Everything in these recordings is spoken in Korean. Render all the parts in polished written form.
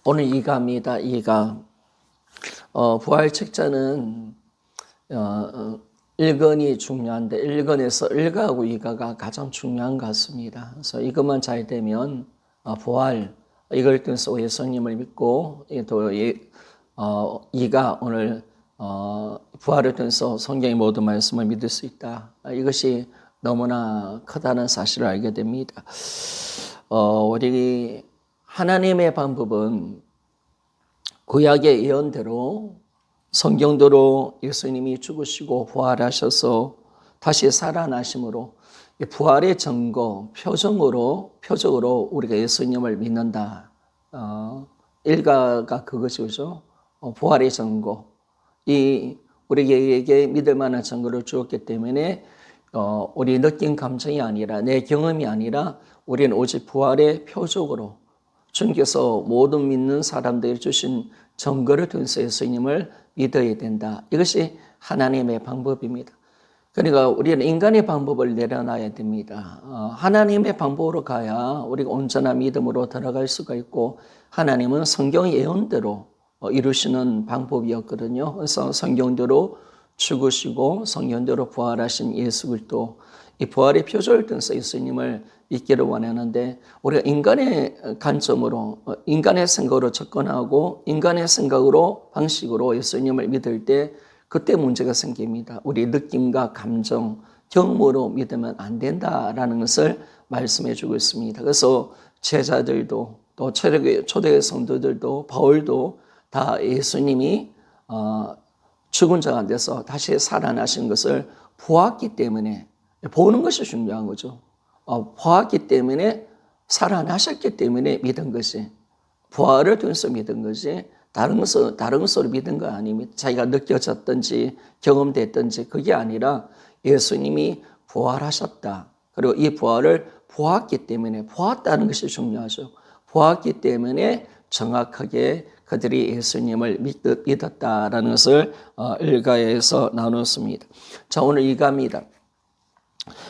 오늘 이가입니다. 이가. 부활 책자는 1권이 중요한데 1권에서 1가하고 2가가 가장 중요한 것 같습니다. 그래서 이것만 잘 되면 부활 이걸 통해서 예수님을 믿고 또 2가 오늘 부활을 통해서 성경의 모든 말씀을 믿을 수 있다. 이것이 너무나 크다는 사실을 알게 됩니다. 우리 하나님의 방법은 구약의 예언대로 성경대로 예수님이 죽으시고 부활하셔서 다시 살아나심으로 부활의 증거, 표적으로 우리가 예수님을 믿는다. 일가가 그것이 그죠? 부활의 증거. 우리에게 믿을 만한 증거를 주었기 때문에 우리 느낀 감정이 아니라 내 경험이 아니라 우리는 오직 부활의 표적으로 주님께서 모든 믿는 사람들이 주신 증거를 통해서 예수님을 믿어야 된다. 이것이 하나님의 방법입니다. 그러니까 우리는 인간의 방법을 내려놔야 됩니다. 하나님의 방법으로 가야 우리가 온전한 믿음으로 들어갈 수가 있고 하나님은 성경의 예언대로 이루시는 방법이었거든요. 그래서 성경대로 죽으시고 성경대로 부활하신 예수 그리스도 이 부활의 표적을 통해서 예수님을 믿기를 원하는데 우리가 인간의 관점으로 인간의 생각으로 접근하고 인간의 생각으로 방식으로 예수님을 믿을 때 그때 문제가 생깁니다. 우리 느낌과 감정, 경험으로 믿으면 안 된다라는 것을 말씀해 주고 있습니다. 그래서 제자들도 또 초대교회 성도들도 바울도 다 예수님이 죽은 자 가운데서 다시 살아나신 것을 보았기 때문에 보는 것이 중요한 거죠. 보았기 때문에 살아나셨기 때문에 믿은 것이 부활을 통해서 믿은 것이 다른 것으로 믿은 거 아닙니다. 자기가 느껴졌든지 경험됐든지 그게 아니라 예수님이 부활하셨다. 그리고 이 부활을 보았기 때문에 보았다는 것이 중요하죠. 보았기 때문에 정확하게 그들이 예수님을 믿었다라는 것을 일가에서 나눴습니다. 자, 오늘 이가입니다.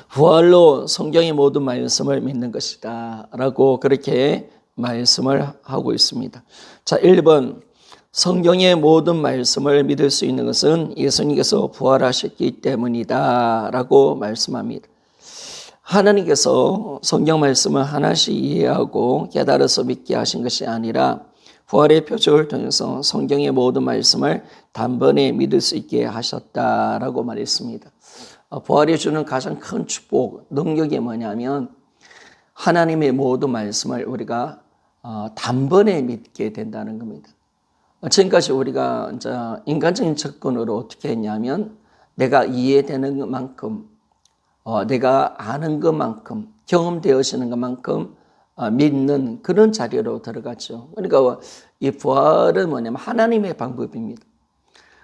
부활로 성경의 모든 말씀을 믿는 것이다 라고 그렇게 말씀을 하고 있습니다. 자, 1번 성경의 모든 말씀을 믿을 수 있는 것은 예수님께서 부활하셨기 때문이다 라고 말씀합니다. 하나님께서 성경 말씀을 하나씩 이해하고 깨달아서 믿게 하신 것이 아니라 부활의 표적을 통해서 성경의 모든 말씀을 단번에 믿을 수 있게 하셨다라고 말했습니다. 부활이 주는 가장 큰 축복, 능력이 뭐냐면 하나님의 모든 말씀을 우리가 단번에 믿게 된다는 겁니다. 지금까지 우리가 이제 인간적인 접근으로 어떻게 했냐면 내가 이해되는 것만큼, 내가 아는 것만큼, 경험되어지는 것만큼 믿는 그런 자리로 들어갔죠. 그러니까 이 부활은 뭐냐면 하나님의 방법입니다.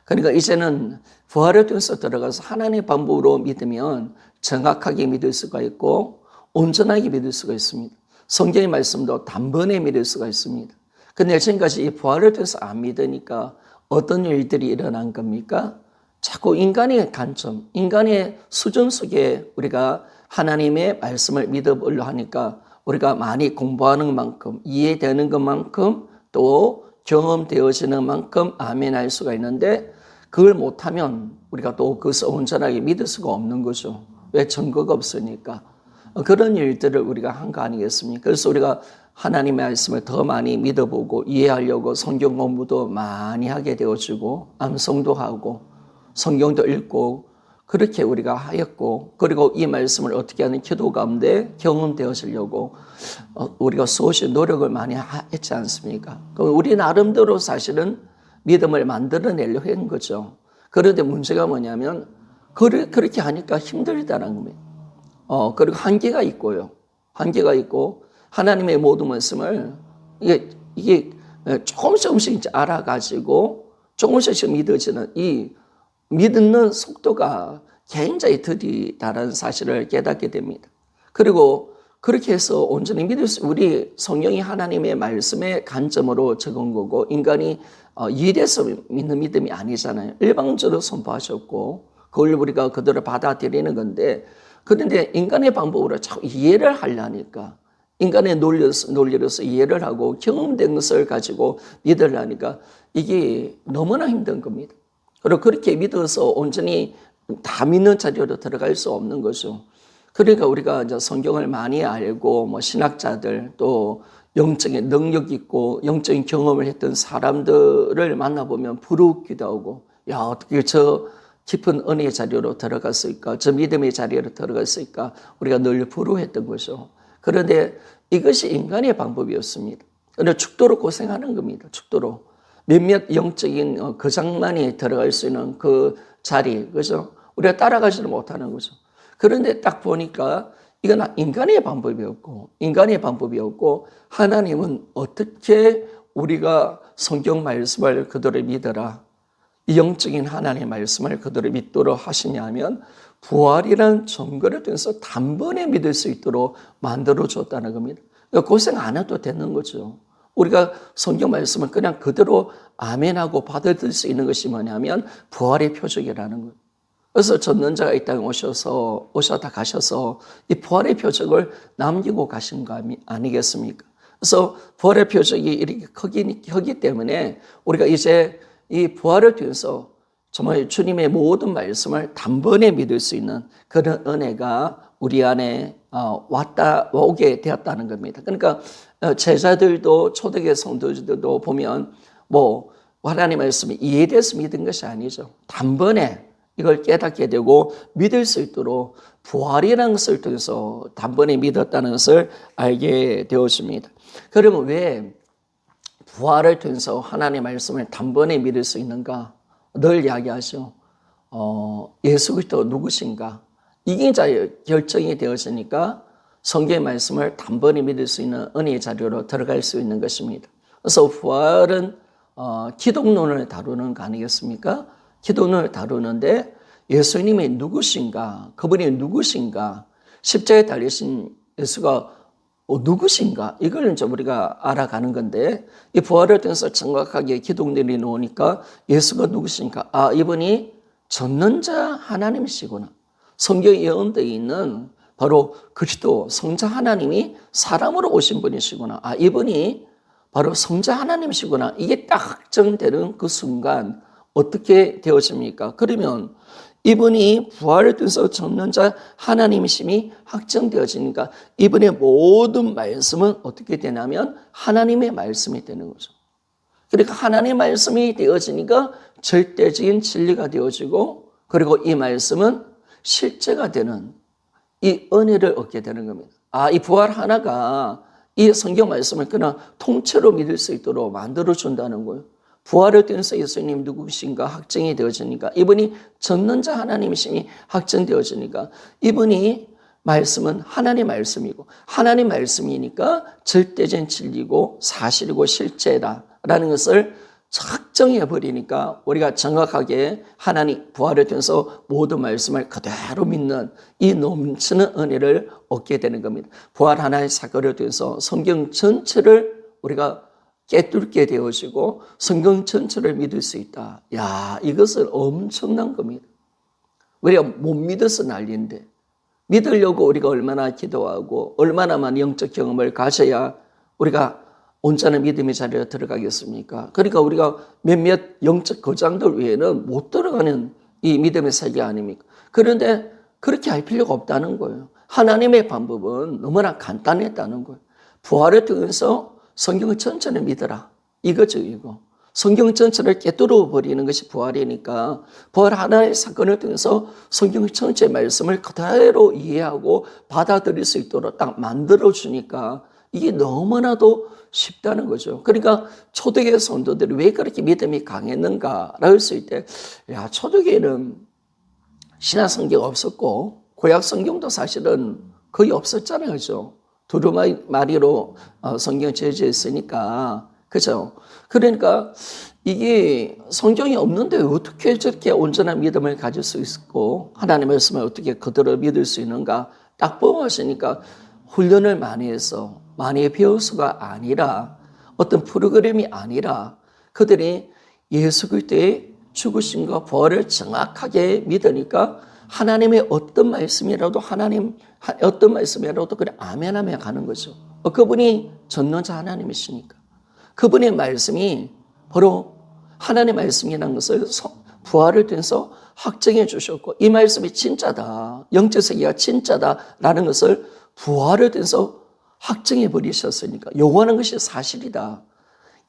그러니까 이제는 부활을 통해서 들어가서 하나님의 방법으로 믿으면 정확하게 믿을 수가 있고 온전하게 믿을 수가 있습니다. 성경의 말씀도 단번에 믿을 수가 있습니다. 근데 지금까지 이 부활을 통해서 안 믿으니까 어떤 일들이 일어난 겁니까? 자꾸 인간의 관점, 인간의 수준 속에 우리가 하나님의 말씀을 믿어보려 하니까 우리가 많이 공부하는 만큼 이해되는 것만큼 또 경험되어지는 만큼 아멘할 수가 있는데 그걸 못하면 우리가 또 그것을 온전하게 믿을 수가 없는 거죠. 왜? 증거가 없으니까. 그런 일들을 우리가 한 거 아니겠습니까? 그래서 우리가 하나님의 말씀을 더 많이 믿어보고 이해하려고 성경 공부도 많이 하게 되어지고 암송도 하고 성경도 읽고 그렇게 우리가 하였고 그리고 이 말씀을 어떻게 하는 기도 가운데 경험되어지려고 우리가 수없이 노력을 많이 했지 않습니까? 그럼 우리 나름대로 사실은 믿음을 만들어내려고 한 거죠. 그런데 문제가 뭐냐면 그렇게 하니까 힘들다는 겁니다. 그리고 한계가 있고요. 한계가 있고 하나님의 모든 말씀을 이게 조금씩 알아가지고 조금씩 믿어지는 이 믿는 속도가 굉장히 더디다라는 사실을 깨닫게 됩니다. 그리고 그렇게 해서 온전히 믿을 수, 우리 성경이 하나님의 말씀의 관점으로 적은 거고 인간이 이해돼서 믿는 믿음이 아니잖아요. 일방적으로 선포하셨고 그걸 우리가 그대로 받아들이는 건데 그런데 인간의 방법으로 자꾸 이해를 하려니까 인간의 논리로서 이해를 하고 경험된 것을 가지고 믿으려니까 이게 너무나 힘든 겁니다. 그리고 그렇게 믿어서 온전히 다 믿는 자리로 들어갈 수 없는 거죠. 그러니까 우리가 이제 성경을 많이 알고 뭐 신학자들 또 영적인 능력 있고 영적인 경험을 했던 사람들을 만나보면 부럽기도 하고, 야, 어떻게 저 깊은 은혜의 자리로 들어갔을까? 저 믿음의 자리로 들어갔을까? 우리가 늘 부러워했던 거죠. 그런데 이것이 인간의 방법이었습니다. 그런데 죽도록 고생하는 겁니다. 죽도록. 몇몇 영적인 거장만이 들어갈 수 있는 그 자리, 그죠? 우리가 따라가지는 못하는 거죠. 그런데 딱 보니까 이건 인간의 방법이었고, 하나님은 어떻게 우리가 성경 말씀을 그대로 믿어라, 이 영적인 하나님의 말씀을 그대로 믿도록 하시냐면 부활이란 증거를 통해서 단번에 믿을 수 있도록 만들어줬다는 겁니다. 그러니까 고생 안 해도 되는 거죠. 우리가 성경 말씀을 그냥 그대로 아멘하고 받아들일 수 있는 것이 뭐냐면 부활의 표적이라는 거예요. 그래서 전능자가 이 땅에 오셨다 가셔서 이 부활의 표적을 남기고 가신 거 아니겠습니까? 그래서 부활의 표적이 이렇게 크기 때문에 우리가 이제 이 부활을 통해서 정말 주님의 모든 말씀을 단번에 믿을 수 있는 그런 은혜가 우리 안에 오게 되었다는 겁니다. 그러니까 제자들도 초대교회 성도들도 보면 뭐 하나님의 말씀이 이해돼서 믿은 것이 아니죠. 단번에 이걸 깨닫게 되고 믿을 수 있도록 부활이라는 것을 통해서 단번에 믿었다는 것을 알게 되었습니다. 그러면 왜 부활을 통해서 하나님의 말씀을 단번에 믿을 수 있는가? 늘 이야기하죠. 예수 그리스도 누구신가? 이게 이제 결정이 되어지니까 성경의 말씀을 단번에 믿을 수 있는 은혜의 자리로 들어갈 수 있는 것입니다. 그래서 부활은 기독론을 다루는 거 아니겠습니까? 기독론을 다루는데 예수님이 누구신가? 그분이 누구신가? 십자가에 달리신 예수가 누구신가? 이걸 이제 우리가 알아가는 건데, 이 부활을 통해서 정확하게 기독론이 나오니까 예수가 누구신가? 아, 이분이 전능자 하나님이시구나. 성경에 예언되어 있는 바로 그리스도 성자 하나님이 사람으로 오신 분이시구나. 아, 이분이 바로 성자 하나님이시구나. 이게 딱 확정되는 그 순간 어떻게 되어집니까? 그러면 이분이 부활을 통해서 전능자 하나님이심이 확정되어지니까 이분의 모든 말씀은 어떻게 되냐면 하나님의 말씀이 되는 거죠. 그러니까 하나님의 말씀이 되어지니까 절대적인 진리가 되어지고, 그리고 이 말씀은 실제가 되는 이 은혜를 얻게 되는 겁니다. 아, 이 부활 하나가 이 성경 말씀을 그냥 통째로 믿을 수 있도록 만들어준다는 거예요. 부활을 통해서 예수님 누구신가 확정이 되어지니까, 이분이 전능자 하나님이심이 확정되어지니까, 이분이 말씀은 하나님의 말씀이고, 하나님 말씀이니까 절대적인 진리고 사실이고 실제다라는 것을 확정해 버리니까 우리가 정확하게 하나님 부활을 통해서 모든 말씀을 그대로 믿는 이 넘치는 은혜를 얻게 되는 겁니다. 부활 하나의 사건을 통해서 성경 전체를 우리가 깨뚫게 되어지고 성경 전체를 믿을 수 있다. 야, 이것은 엄청난 겁니다. 우리가 못 믿어서 난리인데, 믿으려고 우리가 얼마나 기도하고 얼마나 많은 영적 경험을 가져야 우리가 온전한 믿음의 자리에 들어가겠습니까? 그러니까 우리가 몇몇 영적 거장들 외에는 못 들어가는 이 믿음의 세계 아닙니까? 그런데 그렇게 할 필요가 없다는 거예요. 하나님의 방법은 너무나 간단했다는 거예요. 부활을 통해서 성경을 전체를 믿어라. 이거죠, 이거. 성경 전체를 깨뚫어 버리는 것이 부활이니까 부활 하나의 사건을 통해서 성경 전체 말씀을 그대로 이해하고 받아들일 수 있도록 딱 만들어주니까 이게 너무나도 쉽다는 거죠. 그러니까 초대교회 성도들이 왜 그렇게 믿음이 강했는가라고 했을 때, 야, 초대교회는 신약 성경 없었고 구약 성경도 사실은 거의 없었잖아요, 그죠? 두루마리로 성경 제재했으니까, 그죠? 그러니까 이게 성경이 없는데 어떻게 저렇게 온전한 믿음을 가질 수 있고 하나님의 말씀을 어떻게 그대로 믿을 수 있는가 딱 보았으니까 훈련을 많이 해서 많이 배워서가 아니라 어떤 프로그램이 아니라 그들이 예수 그리스도의 죽으심과 부활을 정확하게 믿으니까 하나님의 어떤 말씀이라도 그래 아멘하며 가는 거죠. 그분이 전능자 하나님이시니까. 그분의 말씀이 바로 하나님의 말씀이라는 것을 부활을 통해서 확증해 주셨고, 이 말씀이 진짜다, 영적 세계가 진짜다라는 것을 부활을 통해서 확증해 버리셨으니까, 요구하는 것이 사실이다,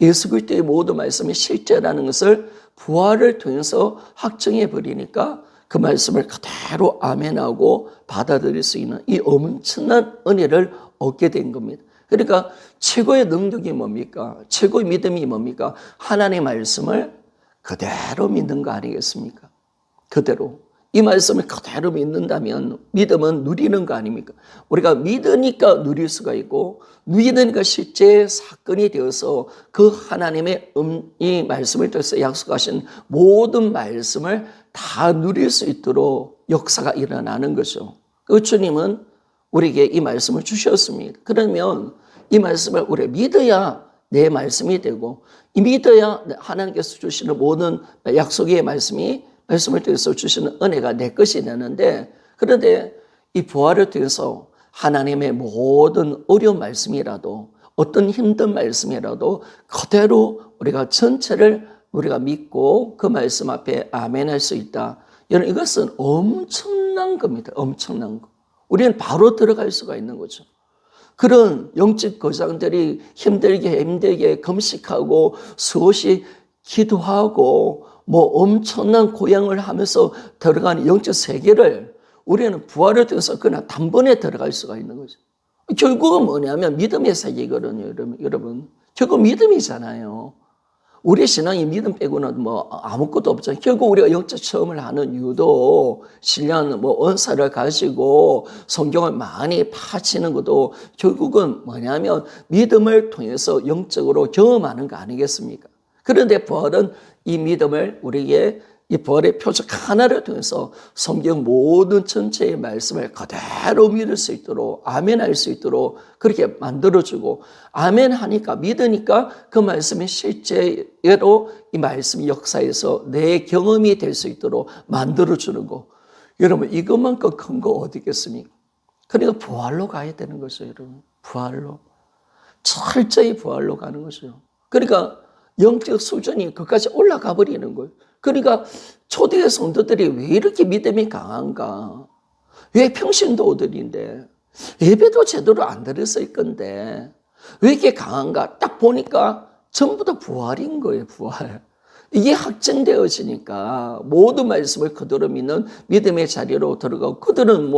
예수 그리스도의 모든 말씀이 실제라는 것을 부활을 통해서 확증해 버리니까 그 말씀을 그대로 아멘하고 받아들일 수 있는 이 엄청난 은혜를 얻게 된 겁니다. 그러니까 최고의 능력이 뭡니까? 최고의 믿음이 뭡니까? 하나님의 말씀을 그대로 믿는 거 아니겠습니까? 그대로. 이 말씀을 그대로 믿는다면 믿음은 누리는 거 아닙니까? 우리가 믿으니까 누릴 수가 있고, 믿으니까 실제 사건이 되어서 그 하나님의 이 말씀을 통해서 약속하신 모든 말씀을 다 누릴 수 있도록 역사가 일어나는 거죠. 그 주님은 우리에게 이 말씀을 주셨습니다. 그러면 이 말씀을 우리가 믿어야 내 말씀이 되고, 이 믿어야 하나님께서 주시는 모든 약속의 말씀을 통해서 주시는 은혜가 내 것이 되는데, 그런데 이 부활을 통해서 하나님의 모든 어려운 말씀이라도, 어떤 힘든 말씀이라도 그대로 우리가 전체를 우리가 믿고 그 말씀 앞에 아멘할 수 있다. 여러분, 이것은 엄청난 겁니다. 엄청난 거. 우리는 바로 들어갈 수가 있는 거죠. 그런 영적 거장들이 힘들게 금식하고 수없이 기도하고 엄청난 고향을 하면서 들어가는 영적 세계를 우리는 부활을 통해서 그냥 단번에 들어갈 수가 있는 거죠. 결국은 뭐냐면 믿음의 세계거든요, 여러분. 결국 믿음이잖아요. 우리 신앙이 믿음 빼고는 아무것도 없잖아요. 결국 우리가 영적 체험을 하는 이유도, 신령 은사를 가지고 성경을 많이 파치는 것도 결국은 뭐냐면 믿음을 통해서 영적으로 경험하는 거 아니겠습니까? 그런데 부활은 이 믿음을 우리에게 이 부활의 표적 하나를 통해서 성경 모든 전체의 말씀을 그대로 믿을 수 있도록, 아멘할 수 있도록 그렇게 만들어주고, 아멘하니까, 믿으니까 그 말씀이 실제로 이 말씀이 역사에서 내 경험이 될 수 있도록 만들어주는 거. 여러분, 이것만큼 큰 거 어디 있겠습니까? 그러니까 부활로 가야 되는 거죠, 여러분. 부활로. 철저히 부활로 가는 거죠. 그러니까 영적 수준이 그까지 올라가 버리는 거예요. 그러니까 초대의 성도들이 왜 이렇게 믿음이 강한가? 왜 평신도들인데, 예배도 제대로 안 드렸을 건데 왜 이렇게 강한가? 딱 보니까 전부 다 부활인 거예요, 부활. 이게 확증되어지니까 모든 말씀을 그대로 믿는 믿음의 자리로 들어가고, 그들은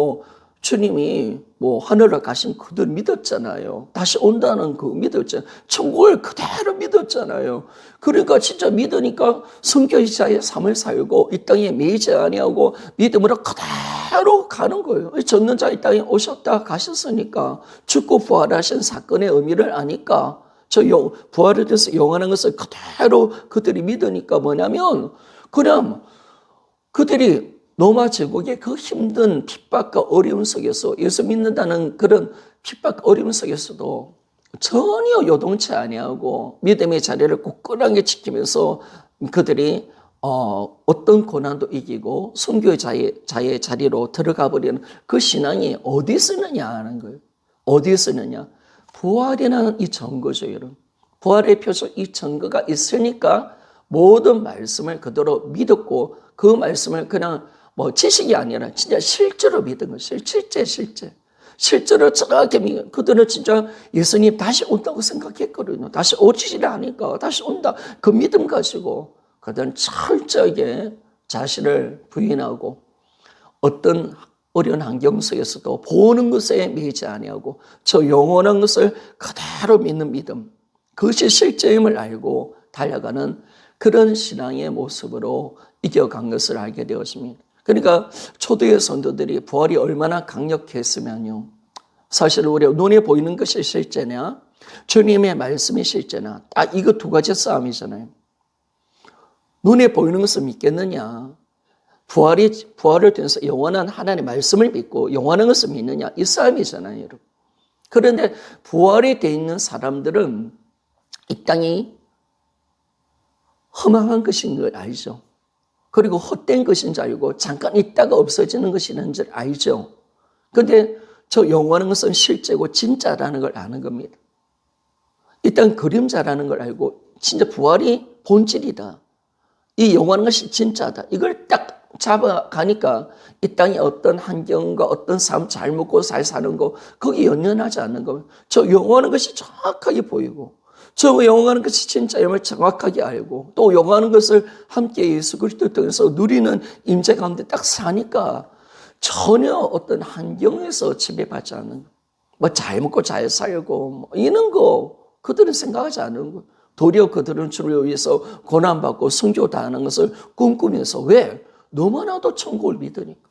주님이 하늘로 가신 그들 믿었잖아요. 다시 온다는 그 믿었잖아요. 천국을 그대로 믿었잖아요. 그러니까 진짜 믿으니까 성결자의 삶을 살고 이 땅에 매이지 아니하고 믿음으로 그대로 가는 거예요. 전능자 이 땅에 오셨다 가셨으니까, 죽고 부활하신 사건의 의미를 아니까 부활에 대해서 영원한 것을 그대로 그들이 믿으니까 뭐냐면, 그냥 그들이 로마 제국의 그 힘든 핍박과 어려움 속에서, 예수 믿는다는 그런 핍박 어려움 속에서도 전혀 요동치 아니하고 믿음의 자리를 굳건하게 지키면서 그들이 어떤 고난도 이기고 선교의 자의 자리로 들어가 버리는 그 신앙이 어디 쓰느냐 하는 거예요. 어디에 쓰느냐? 부활이라는 이 증거죠, 여러분. 부활의 표적 이 증거가 있으니까 모든 말씀을 그대로 믿었고, 그 말씀을 그냥 지식이 아니라 진짜 실제로 믿은 거예요. 실제로 정확히 믿은. 그들은 진짜 예수님 다시 온다고 생각했거든요. 다시 오지를 않으니까 다시 온다. 그 믿음 가지고 그들은 철저하게 자신을 부인하고 어떤 어려운 환경 속에서도 보는 것에 매이지 아니하고 저 영원한 것을 그대로 믿는 믿음. 그것이 실제임을 알고 달려가는 그런 신앙의 모습으로 이겨간 것을 알게 되었습니다. 그러니까 초대의 성도들이 부활이 얼마나 강력했으면요, 사실 우리가 눈에 보이는 것이 실제냐, 주님의 말씀이 실제냐, 딱 이거 두 가지 싸움이잖아요. 눈에 보이는 것을 믿겠느냐, 부활을 통해서 영원한 하나님의 말씀을 믿고 영원한 것을 믿느냐, 이 싸움이잖아요, 여러분. 그런데 부활이 되어 있는 사람들은 이 땅이 허망한 것인 걸 알죠. 그리고 헛된 것인 줄 알고 잠깐 있다가 없어지는 것이라는 줄 알죠. 그런데 저 영원한 것은 실제고 진짜라는 걸 아는 겁니다. 이 땅 그림자라는 걸 알고 진짜 부활이 본질이다. 이 영원한 것이 진짜다. 이걸 딱 잡아가니까 이 땅의 어떤 환경과 어떤 삶 잘 먹고 잘 사는 거 거기 연연하지 않는 거. 저 영원한 것이 정확하게 보이고 저 영원한 것이 진짜임을 정확하게 알고 또 영원한 것을 함께 예수 그리스도 통해서 누리는 임재 가운데 딱 사니까 전혀 어떤 환경에서 지배받지 않는 거. 뭐 잘 먹고 잘 살고 뭐 이런 거 그들은 생각하지 않는 거. 도리어 그들은 주를 위해서 고난받고 순교당하는 것을 꿈꾸면서 왜? 너무나도 천국을 믿으니까.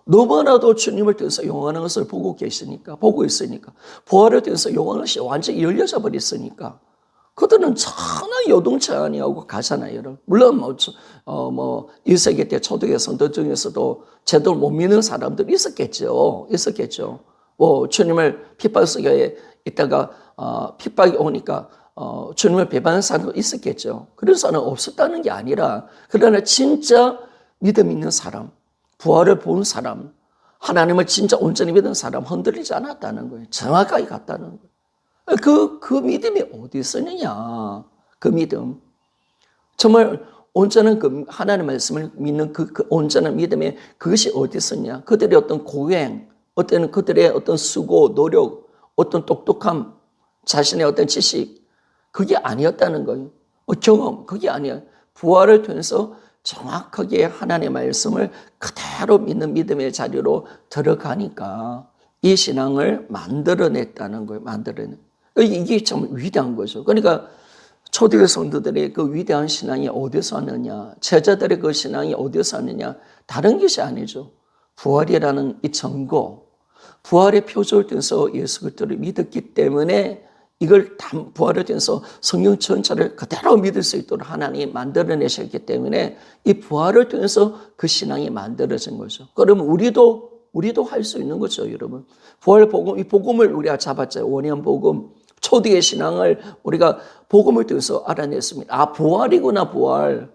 너무나도 주님을 통해서 영원한 것을 보고 계시니까, 보고 있으니까, 부활을 통해서 영원한 것이 완전히 열려져 버렸으니까, 그들은 전혀 요동치 아니하고 가잖아요, 여러분. 물론 뭐 1세기 때 초대교회 성도 중에서도 제대로 못 믿는 사람들이 있었겠죠. 뭐 주님을 핍박 속에 있다가 핍박이 오니까 주님을 배반하는 사람도 있었겠죠. 그런 사람은 없었다는 게 아니라 그러나 진짜 믿음 있는 사람, 부활을 본 사람, 하나님을 진짜 온전히 믿는 사람 흔들리지 않았다는 거예요. 정확하게 갔다는 거예요. 그 믿음이 어디 있었느냐. 그 믿음. 정말 온전한 그 하나님의 말씀을 믿는 그 온전한 믿음에 그것이 어디 있었냐. 그들의 어떤 고행, 그들의 어떤 수고, 노력, 어떤 똑똑함, 자신의 어떤 지식, 그게 아니었다는 거예요. 경험, 그게 아니에요. 부활을 통해서 정확하게 하나님의 말씀을 그대로 믿는 믿음의 자리로 들어가니까 이 신앙을 만들어냈다는 거예요. 이게 참 위대한 거죠. 그러니까 초대교회 성도들의 그 위대한 신앙이 어디서 왔느냐, 제자들의 그 신앙이 어디서 왔느냐, 다른 것이 아니죠. 부활이라는 이 증거, 부활의 표적을 통해서 예수 그리스도를 믿었기 때문에 이걸 부활을 통해서 성령 전체를 그대로 믿을 수 있도록 하나님이 만들어내셨기 때문에 이 부활을 통해서 그 신앙이 만들어진 거죠. 그러면 우리도 할 수 있는 거죠, 여러분. 부활 복음, 이 복음을 우리가 잡았죠. 원형 복음, 초대의 신앙을 우리가 복음을 통해서 알아냈습니다. 부활이구나, 부활.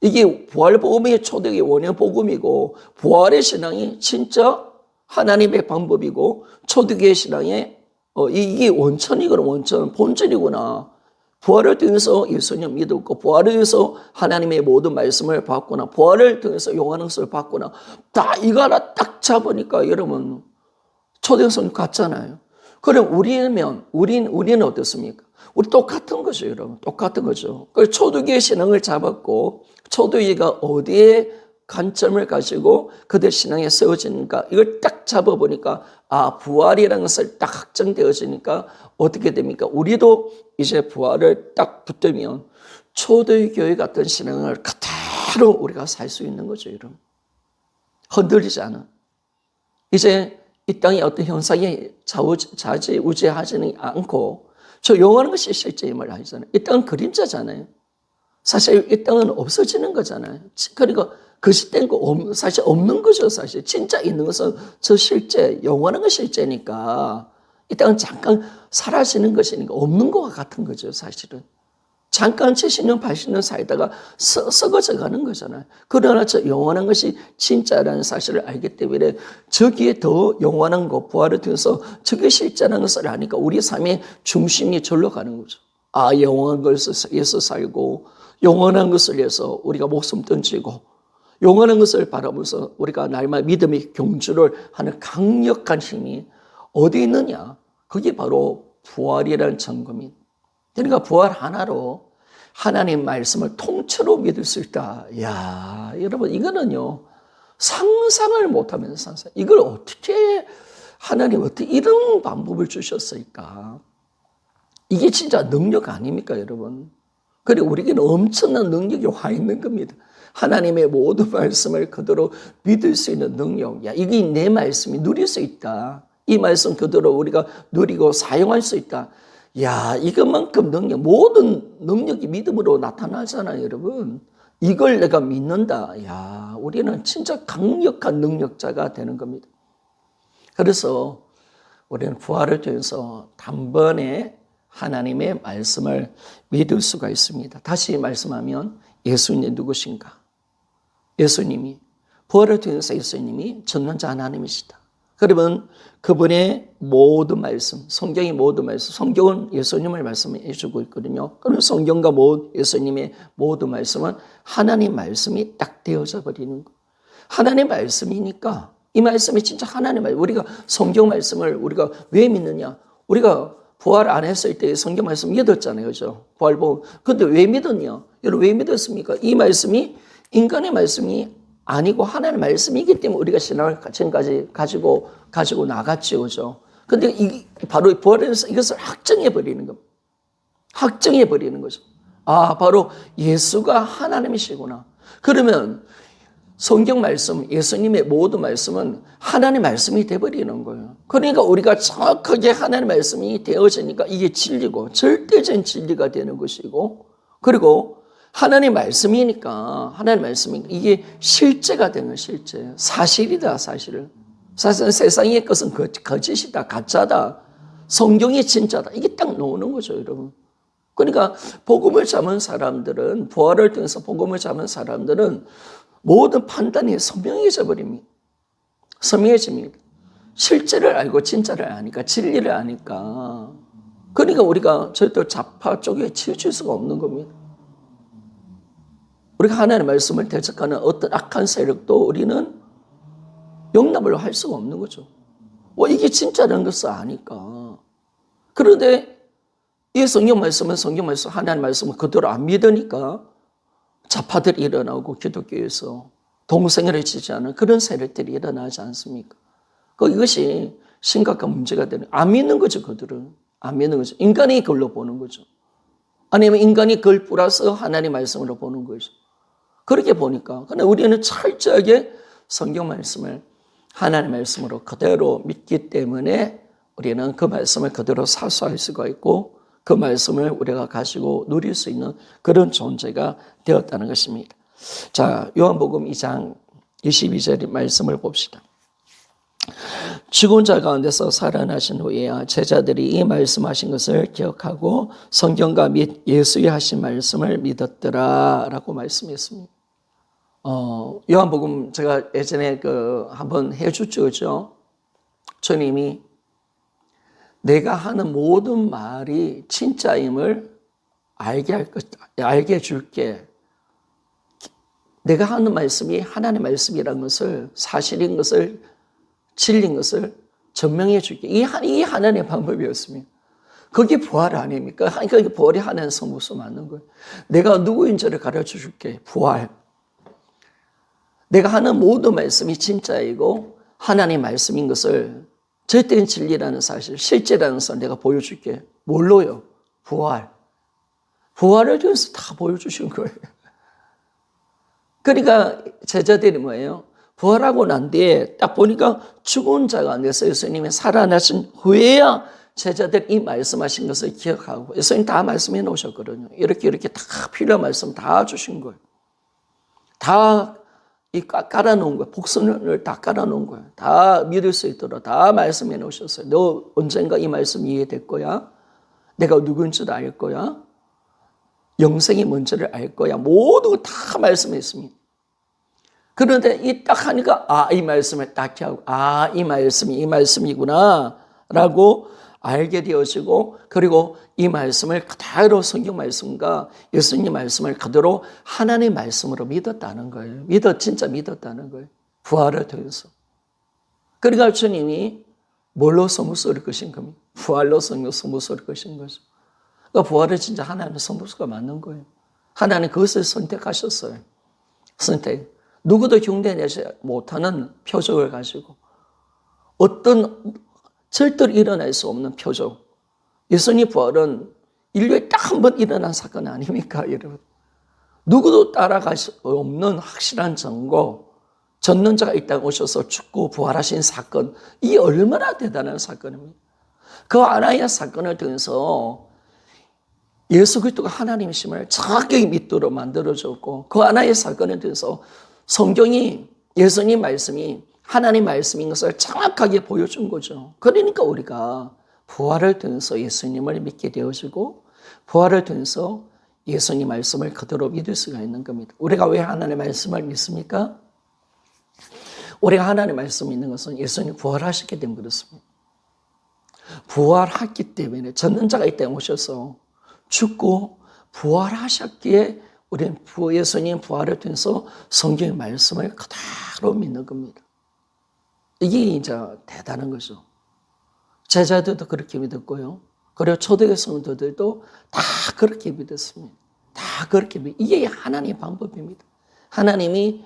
이게 부활 복음이 초대의 원형 복음이고 부활의 신앙이 진짜 하나님의 방법이고 초대의 신앙의 이게 원천이구나, 원천, 본질이구나. 부활을 통해서 예수님 믿었고, 부활을 통해서 하나님의 모든 말씀을 받거나, 부활을 통해서 영원한 것을 받거나, 다 이거 하나 딱 잡으니까 여러분, 초대성령 같잖아요. 그럼 우리는 어떻습니까? 우리 똑같은 거죠, 여러분. 똑같은 거죠. 그래서 초대교회 신앙을 잡았고, 초대교회가 어디에 관점을 가지고 그들 신앙에 세워지니까 이걸 딱 잡아보니까 부활이라는 것을 딱 확정되어지니까 어떻게 됩니까? 우리도 이제 부활을 딱 붙들면 초대교회 같은 신앙을 그대로 우리가 살 수 있는 거죠, 여러분. 흔들리지 않아. 이제 이 땅의 어떤 현상이 좌지우지하지는 않고 저 영원한 것이 실제임을 알잖아요. 이 땅은 그림자잖아요. 사실 이 땅은 없어지는 거잖아요. 그러니까 그 시대는 사실 없는 거죠, 사실. 진짜 있는 것은 저 실제, 영원한 건 실제니까 이 땅은 잠깐 사라지는 것이니까 없는 것과 같은 거죠, 사실은. 잠깐 70년, 80년 살다가 썩어져 가는 거잖아요. 그러나 저 영원한 것이 진짜라는 사실을 알기 때문에 저기에 더 영원한 것, 부활을 통해서 저게 실제라는 것을 아니까 우리 삶의 중심이 절로 가는 거죠. 영원한 것을 위해서 살고 영원한 것을 위해서 우리가 목숨 던지고 영원한 것을 바라보면서 우리가 날마다 믿음의 경주를 하는 강력한 힘이 어디 있느냐? 그게 바로 부활이라는 증거입니다. 그러니까 부활 하나로 하나님 말씀을 통째로 믿을 수 있다. 야, 여러분 이거는요. 상상을 못하면서 상상. 이걸 하나님 어떻게 이런 방법을 주셨을까? 이게 진짜 능력 아닙니까, 여러분? 그리고 우리에게는 엄청난 능력이 와 있는 겁니다. 하나님의 모든 말씀을 그대로 믿을 수 있는 능력. 이게 내 말씀이 누릴 수 있다. 이 말씀 그대로 우리가 누리고 사용할 수 있다. 이것만큼 모든 능력이 믿음으로 나타나잖아요, 여러분. 이걸 내가 믿는다. 우리는 진짜 강력한 능력자가 되는 겁니다. 그래서 우리는 부활을 통해서 단번에 하나님의 말씀을 믿을 수가 있습니다. 다시 말씀하면 예수님이 누구신가? 예수님이 부활을 통해서 예수님이 전능자 하나님이시다. 그러면 그분의 모든 말씀, 성경의 모든 말씀, 성경은 예수님을 말씀해 주고 있거든요. 그럼 성경과 예수님의 모든 말씀은 하나님 말씀이 딱 되어져 버리는 거예요. 하나님 말씀이니까 이 말씀이 진짜 하나님 말씀. 우리가 성경 말씀을 우리가 왜 믿느냐? 우리가 부활 안 했을 때 성경 말씀 믿었잖아요. 그죠? 부활 보고. 근데 왜 믿었냐? 여러분 왜 믿었습니까? 이 말씀이 인간의 말씀이 아니고 하나님의 말씀이기 때문에 우리가 신앙을 지금까지 가지고 나갔죠. 그죠? 근데 바로 부활에서 이것을 확정해 버리는 겁니다. 확정해 버리는 거죠. 아, 바로 예수가 하나님이시구나. 그러면 성경 말씀, 예수님의 모든 말씀은 하나님의 말씀이 되어버리는 거예요. 그러니까 우리가 정확하게 하나님의 말씀이 되어지니까 이게 진리고 절대적인 진리가 되는 것이고, 그리고 하나님의 말씀이니까 이게 실제가 되는 실제. 사실이다, 사실은. 사실은 세상의 것은 거짓이다, 가짜다. 성경이 진짜다. 이게 딱 나오는 거죠, 여러분. 그러니까 복음을 잡은 사람들은, 부활을 통해서 복음을 잡은 사람들은 모든 판단이 선명해져 버립니다. 선명해집니다. 실제를 알고 진짜를 아니까, 진리를 아니까. 그러니까 우리가 절대 좌파 쪽에 치우칠 수가 없는 겁니다. 우리가 하나님의 말씀을 대적하는 어떤 악한 세력도 우리는 용납을 할 수가 없는 거죠. 이게 진짜라는 것을 아니까. 그런데 이 성경 말씀은 하나님의 말씀을 그대로 안 믿으니까 좌파들이 일어나고 기독교에서 동생을 지지하는 그런 세력들이 일어나지 않습니까? 이것이 심각한 문제가 되는, 안 믿는 거죠, 그들은. 안 믿는 거죠. 인간이 그걸로 보는 거죠. 아니면 인간이 그걸 플러스 하나님의 말씀으로 보는 거죠. 그렇게 보니까. 근데 우리는 철저하게 성경 말씀을 하나님의 말씀으로 그대로 믿기 때문에 우리는 그 말씀을 그대로 사수할 수가 있고 그 말씀을 우리가 가지고 누릴 수 있는 그런 존재가 되었다는 것입니다. 자, 요한복음 2장 22절 말씀을 봅시다. 죽은 자 가운데서 살아나신 후에 제자들이 이 말씀하신 것을 기억하고 성경과 및 예수의 하신 말씀을 믿었더라 라고 말씀했습니다. 요한복음 제가 예전에 한번 해줬죠, 그죠? 주님이 내가 하는 모든 말이 진짜임을 알게 해줄게. 내가 하는 말씀이 하나님의 말씀이라는 것을, 사실인 것을, 진리인 것을 증명해 줄게. 이 하나님의 방법이었습니다. 그게 부활 아닙니까? 그러니까 부활이 하나님의 성부서 맞는 거예요. 내가 누구인지를 가르쳐 줄게. 부활. 내가 하는 모든 말씀이 진짜이고 하나님의 말씀인 것을, 절대인 진리라는 사실, 실제라는 것을 내가 보여줄게. 뭘로요? 부활. 부활을 통해서 다 보여주신 거예요. 그러니까 제자들이 뭐예요? 부활하고 난 뒤에 딱 보니까 죽은 자가 안에서 예수님이 살아나신 후에야 제자들 이 말씀하신 것을 기억하고, 예수님 다 말씀해 놓으셨거든요. 이렇게 다 필요한 말씀 다 주신 거예요. 다 깔아놓은 거예요. 복선을 다 깔아놓은 거예요. 다 믿을 수 있도록 다 말씀해 놓으셨어요. 너 언젠가 이 말씀 이해될 거야. 내가 누군지도 알 거야. 영생이 뭔지를 알 거야. 모두 다 말씀했습니다. 그런데 이 딱 하니까 이 말씀을 딱 하고 이 말씀이 이 말씀이구나 라고 알게 되어지고, 그리고 이 말씀을 그대로 성경 말씀과 예수님 말씀을 그대로 하나님의 말씀으로 믿었다는 거예요. 진짜 믿었다는 거예요. 부활을 통해서. 그러니까 주님이 뭘로 선부소를 거신 겁니까? 부활로 선부소를 거신 거죠. 그러니까 부활은 진짜 하나님의 선부소가 맞는 거예요. 하나님 그것을 선택하셨어요. 선택. 누구도 흉내내지 못하는 표적을 가지고 어떤 절대로 일어날 수 없는 표적. 예수님 부활은 인류에 딱 한 번 일어난 사건 아닙니까, 여러분? 누구도 따라갈 수 없는 확실한 증거, 전능자가 이 땅에 오셔서 죽고 부활하신 사건, 이게 얼마나 대단한 사건입니까? 그 하나의 사건을 통해서 예수 그리스도가 하나님이심을 정확하게 믿도록 만들어줬고, 그 하나의 사건을 통해서 성경이, 예수님 말씀이 하나님 말씀인 것을 정확하게 보여준 거죠. 그러니까 우리가 부활을 통해서 예수님을 믿게 되어지고 부활을 통해서 예수님 말씀을 그대로 믿을 수가 있는 겁니다. 우리가 왜 하나님의 말씀을 믿습니까? 우리가 하나님의 말씀이 있는 것은 예수님 부활하셨기 때문에 그렇습니다. 부활했기 때문에 전는 자가 이 땅에 오셔서 죽고 부활하셨기에 우리는 예수님 부활을 통해서 성경의 말씀을 그대로 믿는 겁니다. 이게 이제 대단한 거죠. 제자들도 그렇게 믿었고요. 그리고 초대교회 성도들도 다 그렇게 믿었습니다. 다 그렇게 이게 하나님의 방법입니다. 하나님이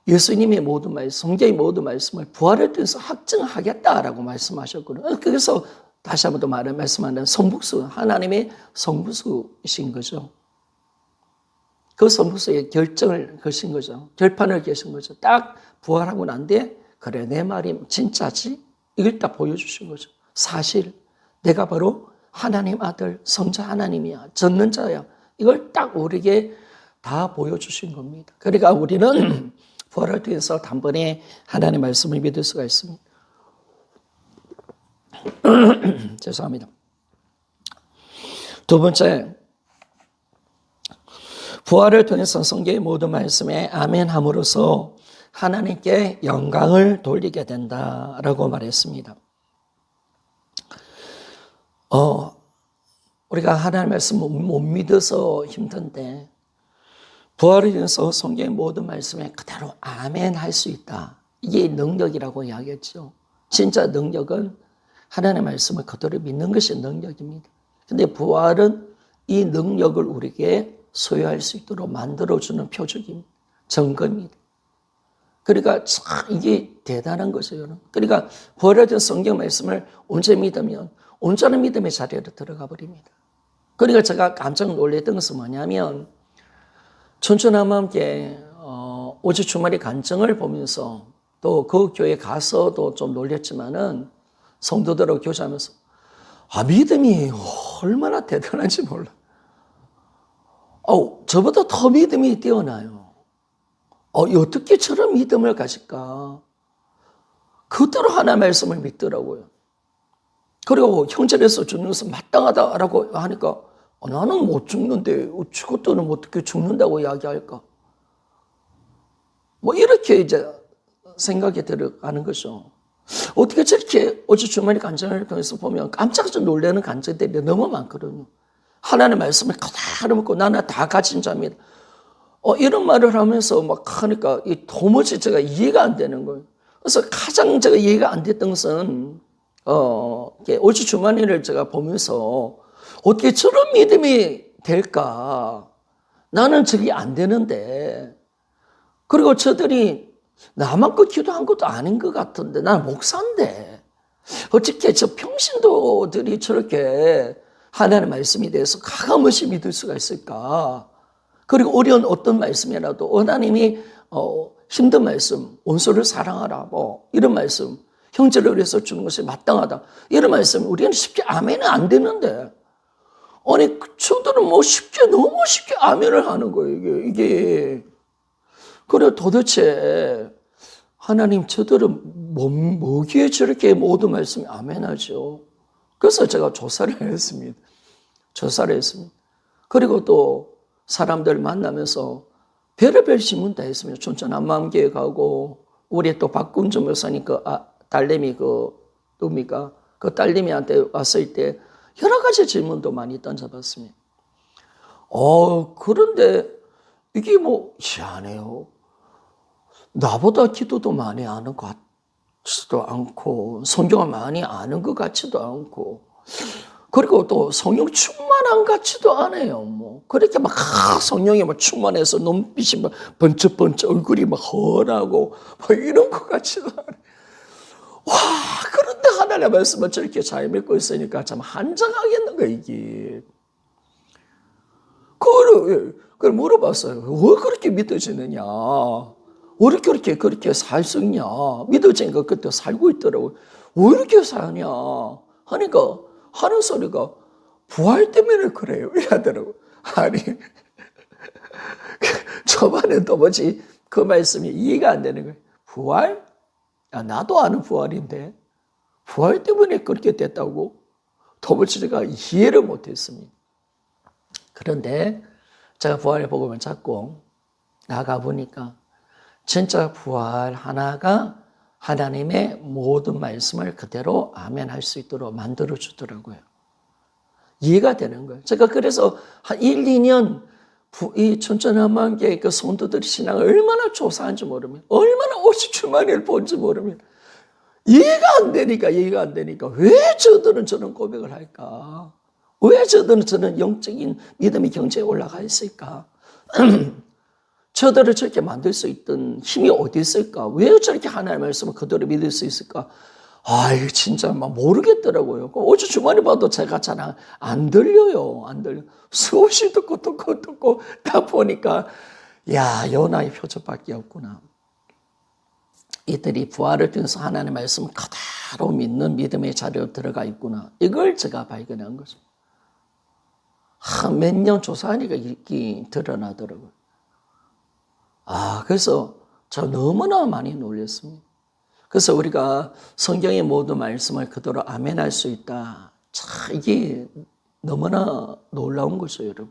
예수님의 모든 말씀, 성경의 모든 말씀을 부활을 통해서 확증하겠다라고 말씀하셨거든요. 그래서 다시 한 번 더 말씀하는 성북수, 하나님의 성북수이신 거죠. 그 성북수의 결정을 거신 거죠. 결판을 계신 거죠. 딱 부활하고 난 뒤에 그래 내 말이 진짜지? 이걸 딱 보여주신 거죠. 사실 내가 바로 하나님 아들 성자 하나님이야. 젖는 자야. 이걸 딱 우리에게 다 보여주신 겁니다. 그러니까 우리는 부활을 통해서 단번에 하나님의 말씀을 믿을 수가 있습니다. 죄송합니다. 두 번째, 부활을 통해서 성경의 모든 말씀에 아멘함으로써 하나님께 영광을 돌리게 된다라고 말했습니다. 우리가 하나님의 말씀을 못 믿어서 힘든데 부활을 통해서 성경의 모든 말씀에 그대로 아멘 할 수 있다. 이게 능력이라고 이야기했죠. 진짜 능력은 하나님의 말씀을 그대로 믿는 것이 능력입니다. 근데 부활은 이 능력을 우리에게 소유할 수 있도록 만들어주는 표적입니다. 증거입니다. 그러니까 참 이게 대단한 거죠, 여러분. 그러니까 부활에 대한 성경 말씀을 언제 믿으면 온전한 믿음의 자리로 들어가 버립니다. 그러니까 제가 깜짝 놀랐던 것은 뭐냐면 춘천함과 함께 오직 주말의 간증을 보면서 또 그 교회 가서도 좀 놀랬지만은 성도들하고 교제하면서 믿음이 얼마나 대단한지 몰라. 저보다 더 믿음이 뛰어나요. 어떻게 저런 믿음을 가질까? 그대로 하나님의 말씀을 믿더라고요. 그리고 형제에서 죽는 것은 마땅하다라고 하니까 나는 못 죽는데 죽었더니 어떻게 죽는다고 이야기할까? 이렇게 이제 생각이 들어가는 거죠. 어떻게 저렇게 어제 주말의 간증을 통해서 보면 깜짝 놀라는 간증들이 너무 많거든요. 하나님의 말씀을 그대로 믿고 나는 다 가진 자입니다. 이런 말을 하면서 막 하니까 도무지 제가 이해가 안 되는 거예요. 그래서 가장 제가 이해가 안 됐던 것은 어제 주말을 제가 보면서 어떻게 저런 믿음이 될까? 나는 저게 안 되는데. 그리고 저들이 나만큼 기도한 것도 아닌 것 같은데 나는 목사인데 어떻게 저 평신도들이 저렇게 하나님의 말씀에 대해서 가감없이 믿을 수가 있을까? 그리고 어려운 어떤 말씀이라도 하나님이 힘든 말씀, 원수를 사랑하라 이런 말씀, 형제를 위해서 주는 것이 마땅하다 이런 말씀 우리는 쉽게 아멘은 안 되는데 아니 저들은 쉽게 너무 쉽게 아멘을 하는 거예요. 이게 그래 도대체 하나님 저들은 뭐기에 저렇게 모든 말씀이 아멘하죠. 그래서 제가 조사를 했습니다. 그리고 또 사람들 만나면서 별의별 질문 다 했습니다. 춘천 한마음교회 가고 우리 또 박군주 목사님 딸내미 누굽니까? 그 딸내미한테 왔을 때 여러 가지 질문도 많이 던져봤습니다. 그런데 이게 희한해요. 나보다 기도도 많이 아는 것 같지도 않고 성경을 많이 아는 것 같지도 않고 그리고 또 성령 충만한 것 같지도 않아요. 그렇게 성령에 충만해서 눈빛이 번쩍번쩍 얼굴이 훤하고 이런 것 같지도 않아요. 그런데 하나님의 말씀을 저렇게 잘 믿고 있으니까 참 한장하겠는 거예요, 이게. 그걸 물어봤어요. 왜 그렇게 믿어지느냐? 왜 그렇게 살 수 있냐? 믿어지니까 그때 살고 있더라고요. 왜 이렇게 사냐? 하니까 하는 소리가 부활 때문에 그래요. 이러더라고요. 아니, 초반에 도무지 그 말씀이 이해가 안 되는 거예요. 부활? 나도 아는 부활인데 부활 때문에 그렇게 됐다고? 도무지 제가 이해를 못했습니다. 그런데 제가 부활의 복음을 찾고 나가보니까 진짜 부활 하나가 하나님의 모든 말씀을 그대로 아멘 할 수 있도록 만들어 주더라고요. 이해가 되는 거예요. 제가 그래서 한 1, 2년 이 천천한만교회 그 성도들의 신앙을 얼마나 조사한지 모르면, 얼마나 50주만을 본지 모르면 이해가 안 되니까 왜 저들은 저런 고백을 할까? 왜 저들은 저런 영적인 믿음의 경제에 올라가 있을까? 저들을 저렇게 만들 수 있던 힘이 어디 있을까? 왜 저렇게 하나님의 말씀을 그대로 믿을 수 있을까? 이거 진짜 막 모르겠더라고요. 어제 주말에 봐도 제가 잘 안 들려요. 안 들려. 수없이 듣고 다 보니까, 요나의 표적밖에 없구나. 이들이 부활을 통해서 하나님의 말씀을 그대로 믿는 믿음의 자리로 들어가 있구나. 이걸 제가 발견한 거죠. 몇 년 조사하니까 이게 드러나더라고요. 그래서 저 너무나 많이 놀랐습니다. 그래서 우리가 성경의 모든 말씀을 그대로 아멘할 수 있다. 참 이게 너무나 놀라운 거죠, 여러분.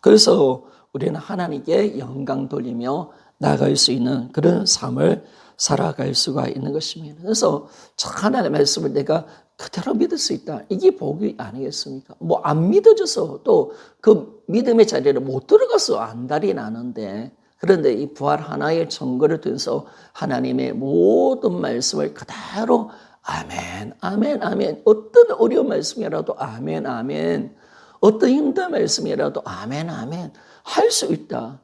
그래서 우리는 하나님께 영광 돌리며 나아갈 수 있는 그런 삶을 살아갈 수가 있는 것입니다. 그래서 하나님의 말씀을 내가 그대로 믿을 수 있다. 이게 복이 아니겠습니까? 안 믿어져서 또 그 믿음의 자리를 못 들어가서 안달이 나는데, 그런데 이 부활 하나의 증거를 통해서 하나님의 모든 말씀을 그대로 아멘, 아멘, 아멘. 어떤 어려운 말씀이라도 아멘, 아멘. 어떤 힘든 말씀이라도 아멘, 아멘. 할 수 있다.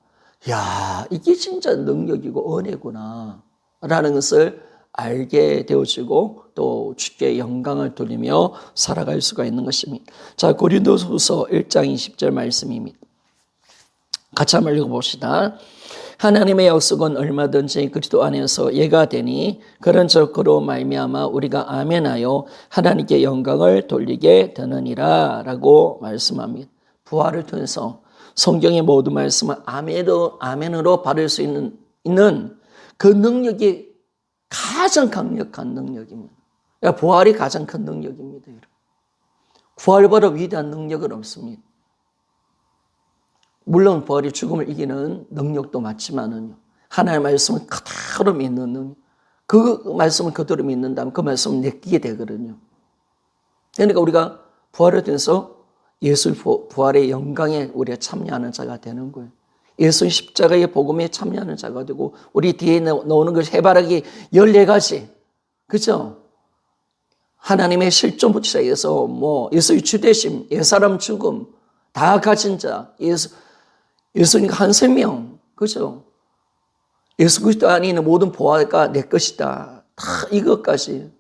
이게 진짜 능력이고 은혜구나. 라는 것을 알게 되어지고 또 주께 영광을 돌리며 살아갈 수가 있는 것입니다. 자, 고린도후서 1장 20절 말씀입니다. 같이 한번 읽어봅시다. 하나님의 약속은 얼마든지 그리스도 안에서 예가 되니 그런 적으로 말미암아 우리가 아멘하여 하나님께 영광을 돌리게 되느니라 라고 말씀합니다. 부활을 통해서 성경의 모든 말씀을 아멘으로 받을 수 있는 그 능력이 가장 강력한 능력입니다. 부활이 가장 큰 능력입니다. 부활보다 위대한 능력은 없습니다. 물론 부활이 죽음을 이기는 능력도 맞지만은요, 하나님의 말씀을 그대로 믿는 능력, 그 말씀을 그대로 믿는다면 그 말씀을 느끼게 되거든요. 그러니까 우리가 부활을 통해서 예수 부활의 영광에 우리가 참여하는 자가 되는 거예요. 예수 십자가의 복음에 참여하는 자가 되고, 우리 뒤에 나오는 것이 해바라기 14가지, 그렇죠? 하나님의 실존부처에서 예수의 주되심, 옛사람 죽음, 다 가진 자, 예수님 한 생명, 그죠? 예수 그리스도 안에 있는 모든 보화가 내 것이다. 다 이것까지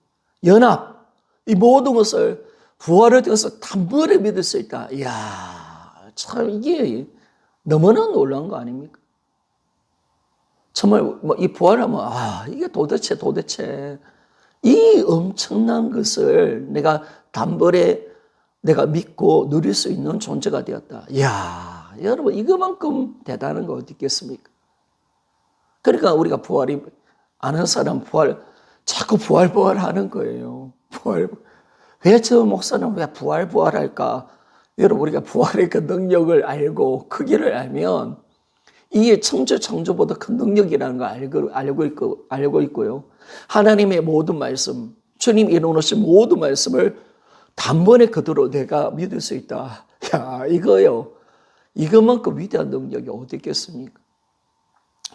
연합, 이 모든 것을 부활을 통해서 단번에 믿을 수 있다. 참 이게 너무나 놀라운 거 아닙니까? 정말 이 부활하면 이게 도대체 이 엄청난 것을 내가 단번에 내가 믿고 누릴 수 있는 존재가 되었다. 여러분, 이거만큼 대단한 거 어디 있겠습니까? 그러니까 우리가 부활이 아는 사람 자꾸 부활 하는 거예요. 왜 저 목사는 왜 부활할까? 여러분, 우리가 부활의 그 능력을 알고 크기를 알면 이게 창조보다 큰 능력이라는 걸 알고 있고요. 하나님의 모든 말씀, 주님 이루어놓으신 모든 말씀을 단번에 그대로 내가 믿을 수 있다. 이거요. 이것만큼 위대한 능력이 어디 있겠습니까?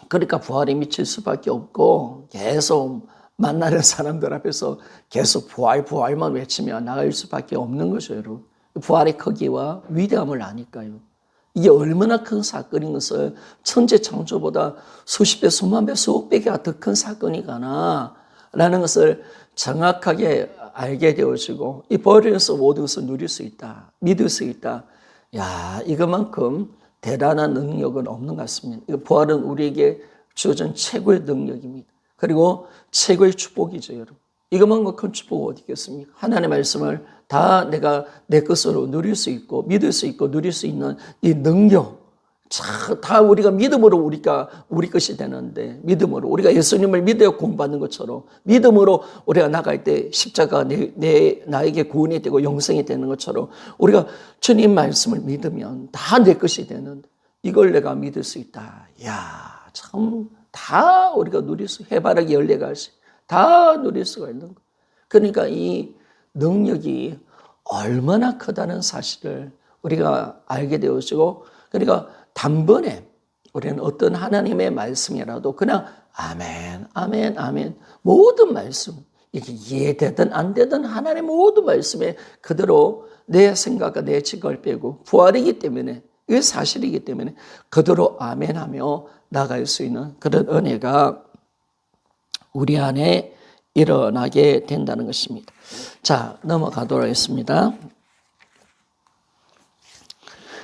그러니까 부활에 미칠 수밖에 없고, 계속 만나는 사람들 앞에서 계속 부활만 외치며 나갈 수밖에 없는 거죠, 여러분. 부활의 크기와 위대함을 아니까요. 이게 얼마나 큰 사건인 것을 천재 창조보다 수십 배, 수만 배, 수억 배가 더 큰 사건이구나 라는 것을 정확하게 알게 되어지고, 이 부활에서 모든 것을 누릴 수 있다, 믿을 수 있다. 이것만큼 대단한 능력은 없는 것 같습니다. 부활은 우리에게 주어진 최고의 능력입니다. 그리고 최고의 축복이죠, 여러분. 이것만큼 큰 축복 어디 있겠습니까? 하나님의 말씀을 다 내가 내 것으로 누릴 수 있고, 믿을 수 있고, 누릴 수 있는 이 능력, 다 우리가 믿음으로 우리 것이 되는데, 믿음으로 우리가 예수님을 믿어야 구원받는 것처럼, 믿음으로 우리가 나갈 때 십자가 나에게 구원이 되고 영생이 되는 것처럼, 우리가 주님 말씀을 믿으면 다 내 것이 되는데, 이걸 내가 믿을 수 있다. 참 다 우리가 누릴 수, 해바라기 14가지 다 누릴 수가 있는 거예요. 그러니까 이 능력이 얼마나 크다는 사실을 우리가 알게 되어지고, 그러니까 단번에 우리는 어떤 하나님의 말씀이라도 그냥 아멘, 아멘, 아멘, 모든 말씀, 이게 이해되든 안 되든 하나님의 모든 말씀에 그대로 내 생각과 내 지각을 빼고, 부활이기 때문에, 이게 사실이기 때문에 그대로 아멘하며 나갈 수 있는 그런 은혜가 우리 안에 일어나게 된다는 것입니다. 자, 넘어가도록 하겠습니다.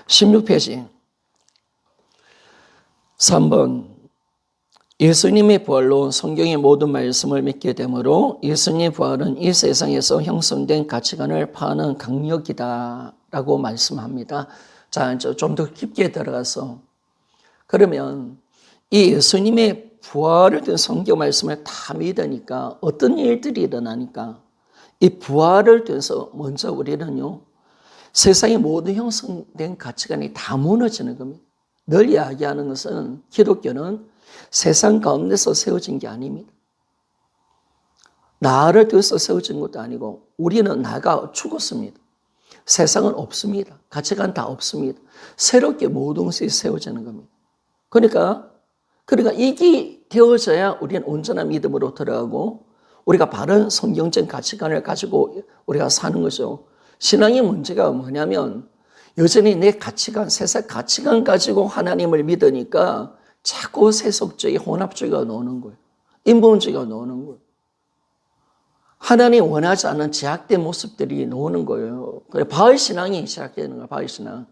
16페이지 3번, 예수님의 부활로 성경의 모든 말씀을 믿게 되므로 예수님의 부활은 이 세상에서 형성된 가치관을 파는 강력이다 라고 말씀합니다. 자, 좀 더 깊게 들어가서, 그러면 이 예수님의 부활을 든 성경 말씀을 다 믿으니까 어떤 일들이 일어나니까, 이 부활을 통해서 먼저 우리는요, 세상의 모든 형성된 가치관이 다 무너지는 겁니다. 늘 이야기하는 것은 기독교는 세상 가운데서 세워진 게 아닙니다. 나를 통해서 세워진 것도 아니고, 우리는 나가 죽었습니다. 세상은 없습니다. 가치관 다 없습니다. 새롭게 모든 것이 세워지는 겁니다. 그러니까 이게 되어져야 우리는 온전한 믿음으로 들어가고, 우리가 바른 성경적 가치관을 가지고 우리가 사는 거죠. 신앙의 문제가 뭐냐면, 여전히 내 가치관, 세상 가치관 가지고 하나님을 믿으니까 자꾸 세속주의, 혼합주의가 나오는 거예요. 인본주의가 나오는 거예요. 하나님 원하지 않는 제약된 모습들이 나오는 거예요. 그래, 바알 신앙이 시작되는 거예요. 바알 신앙.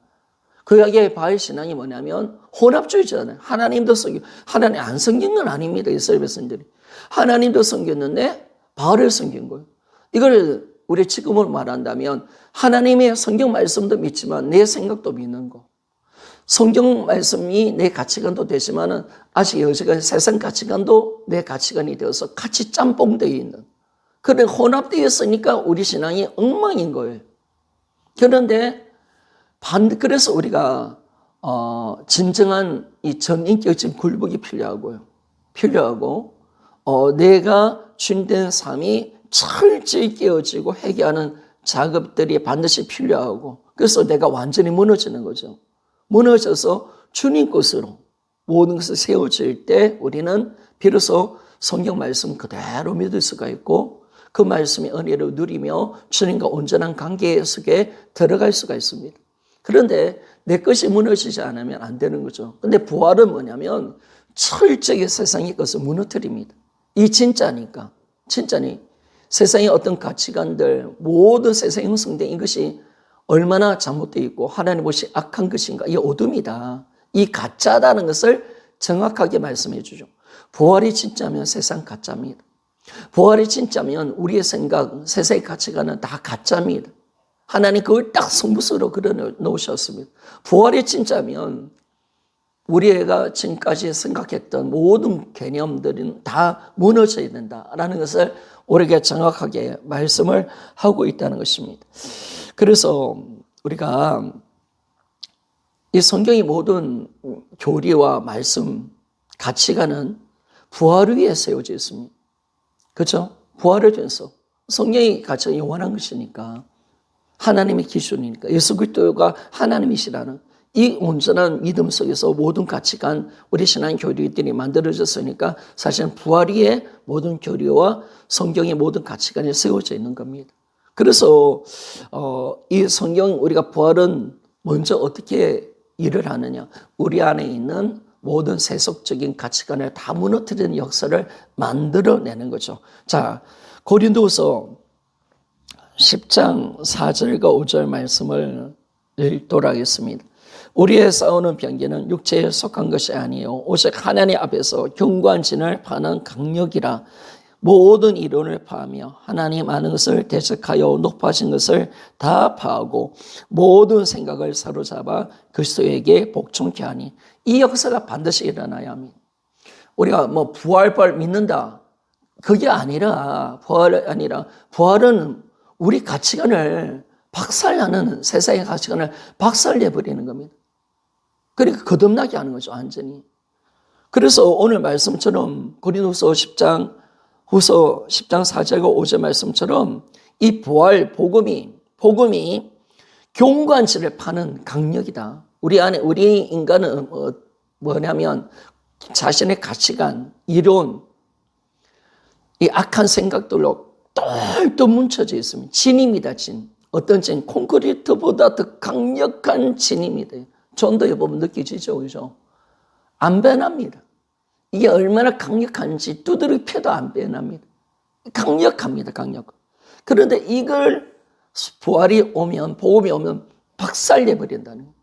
그 이야기의 바알 신앙이 뭐냐면 혼합주의잖아요. 하나님도 섬기고, 하나님 안 섬긴 건 아닙니다. 이스라엘 백성들이. 하나님도 섬겼는데 바알을 섬긴 거예요. 이걸 우리 지금으로 말한다면 하나님의 성경 말씀도 믿지만 내 생각도 믿는 거. 성경 말씀이 내 가치관도 되지만은 아직 여지까지 세상 가치관도 내 가치관이 되어서 같이 짬뽕되어 있는 그런 혼합되어 있으니까 우리 신앙이 엉망인 거예요. 그런데 그래서 우리가 진정한 이 전인격적인 굴복이 필요하고 내가 주인된 삶이 철저히 깨어지고 회개하는 작업들이 반드시 필요하고, 그래서 내가 완전히 무너지는 거죠. 무너져서 주님 것으로 모든 것을 세워질 때 우리는 비로소 성경 말씀 그대로 믿을 수가 있고, 그 말씀의 은혜를 누리며 주님과 온전한 관계 속에 들어갈 수가 있습니다. 그런데 내 것이 무너지지 않으면 안 되는 거죠. 근데 부활은 뭐냐면 철저하게 세상의 것을 무너뜨립니다. 이 진짜니까. 세상의 어떤 가치관들, 모든 세상에 형성된 이것이 얼마나 잘못되어 있고 하나님 것이 악한 것인가, 이 어둠이다, 이 가짜다는 것을 정확하게 말씀해 주죠. 부활이 진짜면 세상 가짜입니다. 부활이 진짜면 우리의 생각, 세상의 가치관은 다 가짜입니다. 하나님 그걸 딱 성부서로 그려놓으셨습니다. 부활이 진짜면 우리가 지금까지 생각했던 모든 개념들은 다 무너져야 된다라는 것을 우리가 정확하게 말씀을 하고 있다는 것입니다. 그래서 우리가 이 성경의 모든 교리와 말씀, 가치관은 부활을 위해 세워져 있습니다. 그렇죠? 부활을 통해서 성경의 가치가 영원한 것이니까, 하나님의 기준이니까, 예수 그리스도가 하나님이시라는 이 온전한 믿음 속에서 모든 가치관, 우리 신앙 교리들이 만들어졌으니까 사실은 부활 위에 모든 교리와 성경의 모든 가치관이 세워져 있는 겁니다. 그래서 이 성경, 우리가 부활은 먼저 어떻게 일을 하느냐, 우리 안에 있는 모든 세속적인 가치관을 다 무너뜨리는 역사를 만들어내는 거죠. 자, 고린도서 10장 4절과 5절 말씀을 읽도록 하겠습니다. 우리의 싸우는 병기는 육체에 속한 것이 아니요 오직 하나님 앞에서 견고한 진을 파는 강력이라. 모든 이론을 파하며 하나님 아는 것을 대적하여 높아진 것을 다 파하고 모든 생각을 사로잡아 그리스도에게 복종케 하니. 이 역사가 반드시 일어나야 합니다. 우리가 부활 믿는다, 그게 아니라, 부활은 우리 가치관을 박살나는, 세상의 가치관을 박살내버리는 겁니다. 그러니까 거듭나게 하는 거죠, 완전히. 그래서 오늘 말씀처럼 고린도서 10장 후서 10장 4절과 5절 말씀처럼 이 부활 복음이 경관치를 파는 강력이다. 우리 인간은 뭐냐면 자신의 가치관, 이론, 이 악한 생각들로 똘똘 뭉쳐져 있습니다. 진입니다, 진. 어떤 진? 콘크리트보다 더 강력한 진입니다. 전도해 보면 느껴지죠, 그죠? 안 변합니다. 이게 얼마나 강력한지 두드려 패도 안 변합니다. 강력합니다, 강력. 그런데 이걸 부활이 오면, 복음이 오면 박살내 버린다는 거예요.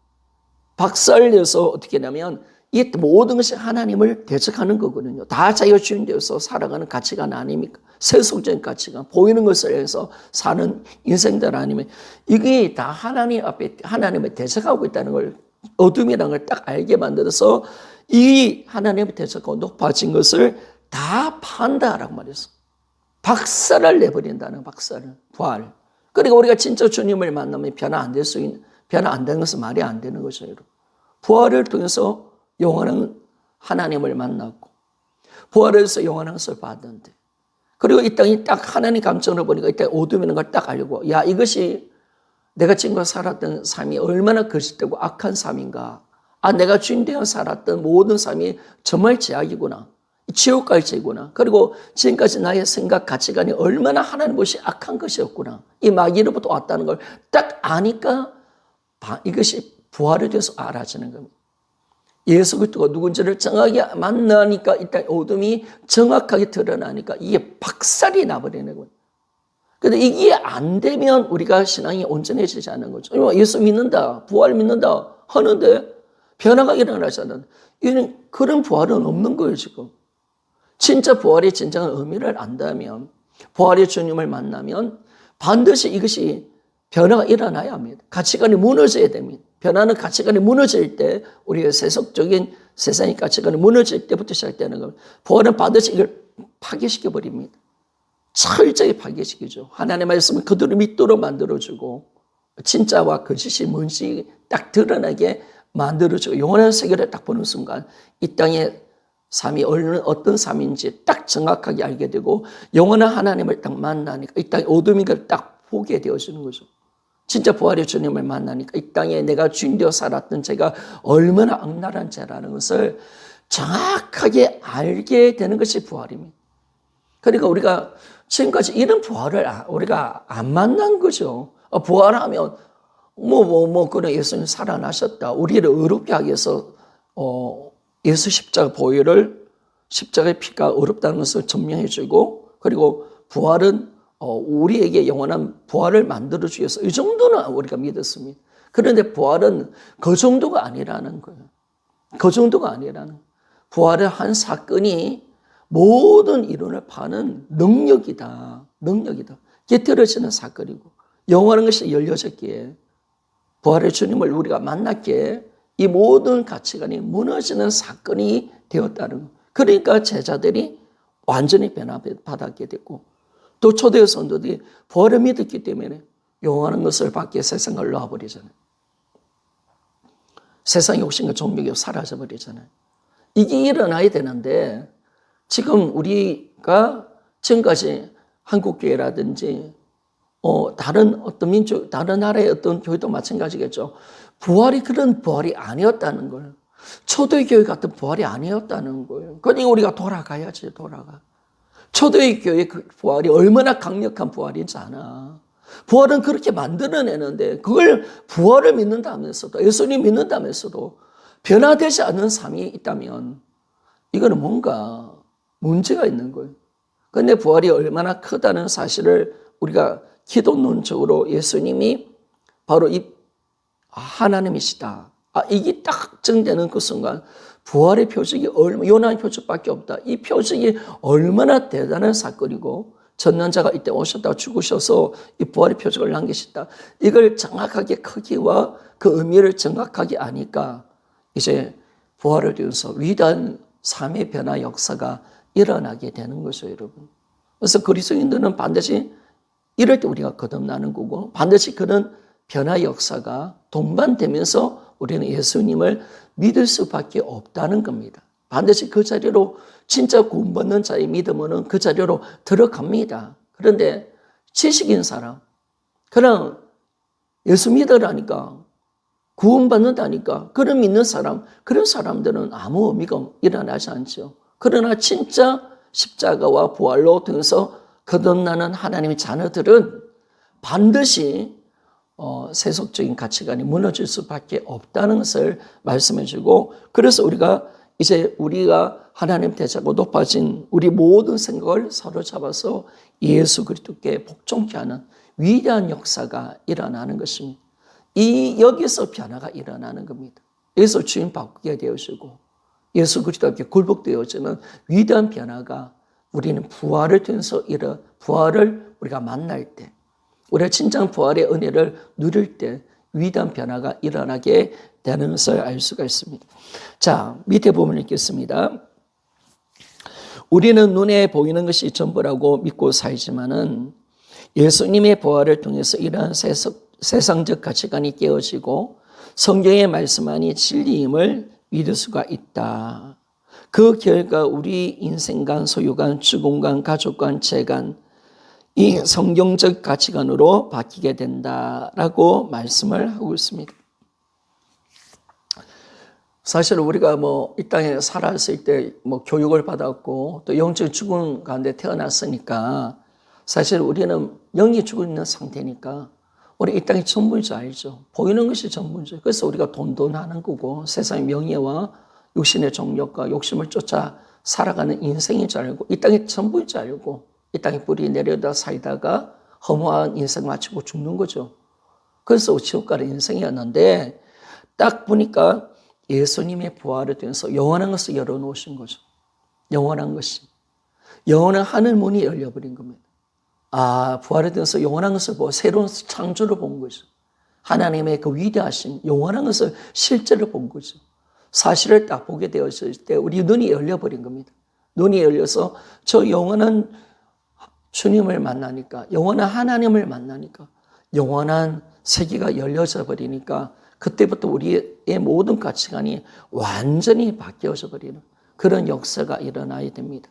박살내서 어떻게 하냐면 이 모든 것이 하나님을 대적하는 거거든요. 다 자기가 주인 되어서 살아가는 가치관 아닙니까? 세속적인 가치관, 보이는 것을 해서 사는 인생들 아니면 이게 다 하나님 앞에 하나님을 대적하고 있다는 걸 어둠이라는 걸 딱 알게 만들어서 이 하나님의 대적하고 높아진 것을 다 판다라고 말했어. 박살을 내버린다는 박살을, 부활. 그러니까 우리가 진짜 주님을 만나면 변화 안 되는 것은 말이 안 되는 거죠, 여러분. 부활을 통해서 영원한 하나님을 만났고, 부활을 해서 영원한 것을 받는데, 그리고 이 땅이 딱 하나님 감정을 보니까 이 땅에 어둠이라는 걸 딱 알고, 야, 이것이 내가 지금까지 살았던 삶이 얼마나 거짓되고 악한 삶인가. 아, 내가 주인 되어 살았던 모든 삶이 정말 제약이구나. 지옥갈지구나. 그리고 지금까지 나의 생각, 가치관이 얼마나 하나님 것이 악한 것이었구나. 이 마귀로부터 왔다는 걸 딱 아니까 이것이 부활에 대해서 알아지는 겁니다. 예수 그리스도가 누군지를 정확하게 만나니까 일단 어둠이 정확하게 드러나니까 이게 박살이 나버리는 거예요. 그런데 이게 안 되면 우리가 신앙이 온전해지지 않는 거죠. 예수 믿는다, 부활 믿는다 하는데 변화가 일어나지 않는, 그런 부활은 없는 거예요, 지금. 진짜 부활의 진정한 의미를 안다면, 부활의 주님을 만나면 반드시 이것이 변화가 일어나야 합니다. 가치관이 무너져야 됩니다. 변화는 가치관이 무너질 때, 우리가 세속적인 세상의 가치관이 무너질 때부터 시작되는 겁니다. 부활은 반드시 이걸 파괴시켜버립니다. 철저히 파괴시키죠. 하나님의 말씀은 그들을 믿도록 만들어주고, 진짜와 거짓이 뭔지 딱 드러나게 만들어주고, 영원한 세계를 딱 보는 순간 이 땅의 삶이 어떤 삶인지 딱 정확하게 알게 되고, 영원한 하나님을 딱 만나니까 이 땅의 어둠인 걸 딱 보게 되어지는 거죠. 진짜 부활의 주님을 만나니까 이 땅에 내가 주인 되어 살았던 제가 얼마나 악랄한 죄라는 것을 정확하게 알게 되는 것이 부활입니다. 그러니까 우리가 지금까지 이런 부활을 우리가 안 만난 거죠. 부활하면 그래 예수님 살아나셨다. 우리를 의롭게 하기 위해서 예수 십자가 보혈을, 십자가의 피가 어렵다는 것을 증명해 주고, 그리고 부활은 우리에게 영원한 부활을 만들어주기 위해서 이 정도는 우리가 믿었습니다. 그런데 부활은 그 정도가 아니라는 거예요. 그 정도가 아니라는 거예요. 부활의 한 사건이 모든 이론을 파는 능력이다. 깃들어지는 사건이고, 영원한 것이 열려졌기에, 부활의 주님을 우리가 만났기에 이 모든 가치관이 무너지는 사건이 되었다는 거예요. 그러니까 제자들이 완전히 변화받았게 됐고, 또 초대 성도들이 부활을 믿었기 때문에 영원한 것을 받기에 세상을 놓아버리잖아요. 세상 욕심과 종교가 사라져버리잖아요. 이게 일어나야 되는데, 지금 우리가 지금까지 한국교회라든지 다른 어떤 민족, 다른 나라의 어떤 교회도 마찬가지겠죠. 부활이 그런 부활이 아니었다는 거예요. 초대교회 같은 부활이 아니었다는 거예요. 그러니까 우리가 돌아가야지, 돌아가. 초대교회 그 부활이 얼마나 강력한 부활인지 아나. 부활은 그렇게 만들어내는데, 그걸 부활을 믿는다면서도, 예수님 믿는다면서도 변화되지 않는 삶이 있다면 이거는 뭔가 문제가 있는 거예요. 그런데 부활이 얼마나 크다는 사실을 우리가 기독론적으로 예수님이 바로 이 하나님이시다. 이게 딱 증되는 그 순간 부활의 표적이 요나의 표적밖에 없다. 이 표적이 얼마나 대단한 사건이고, 전능자가 이때 오셨다 죽으셔서 이 부활의 표적을 남기셨다. 이걸 정확하게 크기와 그 의미를 정확하게 아니까 이제 부활을 통해서 위대한 삶의 변화 역사가 일어나게 되는 거죠, 여러분. 그래서 그리스도인들은 반드시 이럴 때 우리가 거듭나는 거고, 반드시 그런 변화 역사가 동반되면서 우리는 예수님을 믿을 수밖에 없다는 겁니다. 반드시 그 자리로 진짜 구원받는 자의 믿음은 그 자리로 들어갑니다. 그런데 지식인 사람, 그냥 예수 믿으라니까, 구원받는다니까, 그런 믿는 사람, 그런 사람들은 아무 의미가 일어나지 않죠. 그러나 진짜 십자가와 부활로 통해서 거듭나는 하나님의 자녀들은 반드시 세속적인 가치관이 무너질 수밖에 없다는 것을 말씀해 주고, 그래서 우리가 하나님 대자고 높아진 우리 모든 생각을 사로잡아서 예수 그리스도께 복종케 하는 위대한 역사가 일어나는 것입니다. 여기서 변화가 일어나는 겁니다. 여기서 주인 바꾸게 되어지고 예수 그리스도께 굴복되어지는 위대한 변화가 우리는 부활을 통해서 부활을 우리가 만날 때, 우리가 진정 부활의 은혜를 누릴 때 위대한 변화가 일어나게 되는 것을 알 수가 있습니다. 자, 밑에 부분을 읽겠습니다. 우리는 눈에 보이는 것이 전부라고 믿고 살지만은 예수님의 부활을 통해서 이러한 세상적 가치관이 깨어지고 성경의 말씀만이 진리임을 믿을 수가 있다. 그 결과 우리 인생관, 소유관, 주공관, 가족관, 재관, 이 성경적 가치관으로 바뀌게 된다라고 말씀을 하고 있습니다. 사실 우리가 이 땅에 살았을 때 교육을 받았고 또 영적 죽은 가운데 태어났으니까 사실 우리는 영이 죽어 있는 상태니까 우리 이 땅이 전부인 줄 알죠. 보이는 것이 전부죠. 그래서 우리가 돈하는 거고 세상의 명예와 육신의 정욕과 욕심을 쫓아 살아가는 인생인 줄 알고 이 땅이 전부인 줄 알고 이 땅에 뿌리 내려다 살다가 허무한 인생 마치고 죽는 거죠. 그래서 지옥 가는 인생이었는데 딱 보니까 예수님의 부활을 통해서 영원한 것을 열어놓으신 거죠. 영원한 것이. 영원한 하늘 문이 열려버린 겁니다. 부활에 대해서 영원한 것을 보고 새로운 창조를 본 거죠. 하나님의 그 위대하신 영원한 것을 실제로 본 거죠. 사실을 딱 보게 되었을 때 우리 눈이 열려버린 겁니다. 눈이 열려서 저 영원한 주님을 만나니까, 영원한 하나님을 만나니까, 영원한 세계가 열려져 버리니까 그때부터 우리의 모든 가치관이 완전히 바뀌어져 버리는 그런 역사가 일어나야 됩니다.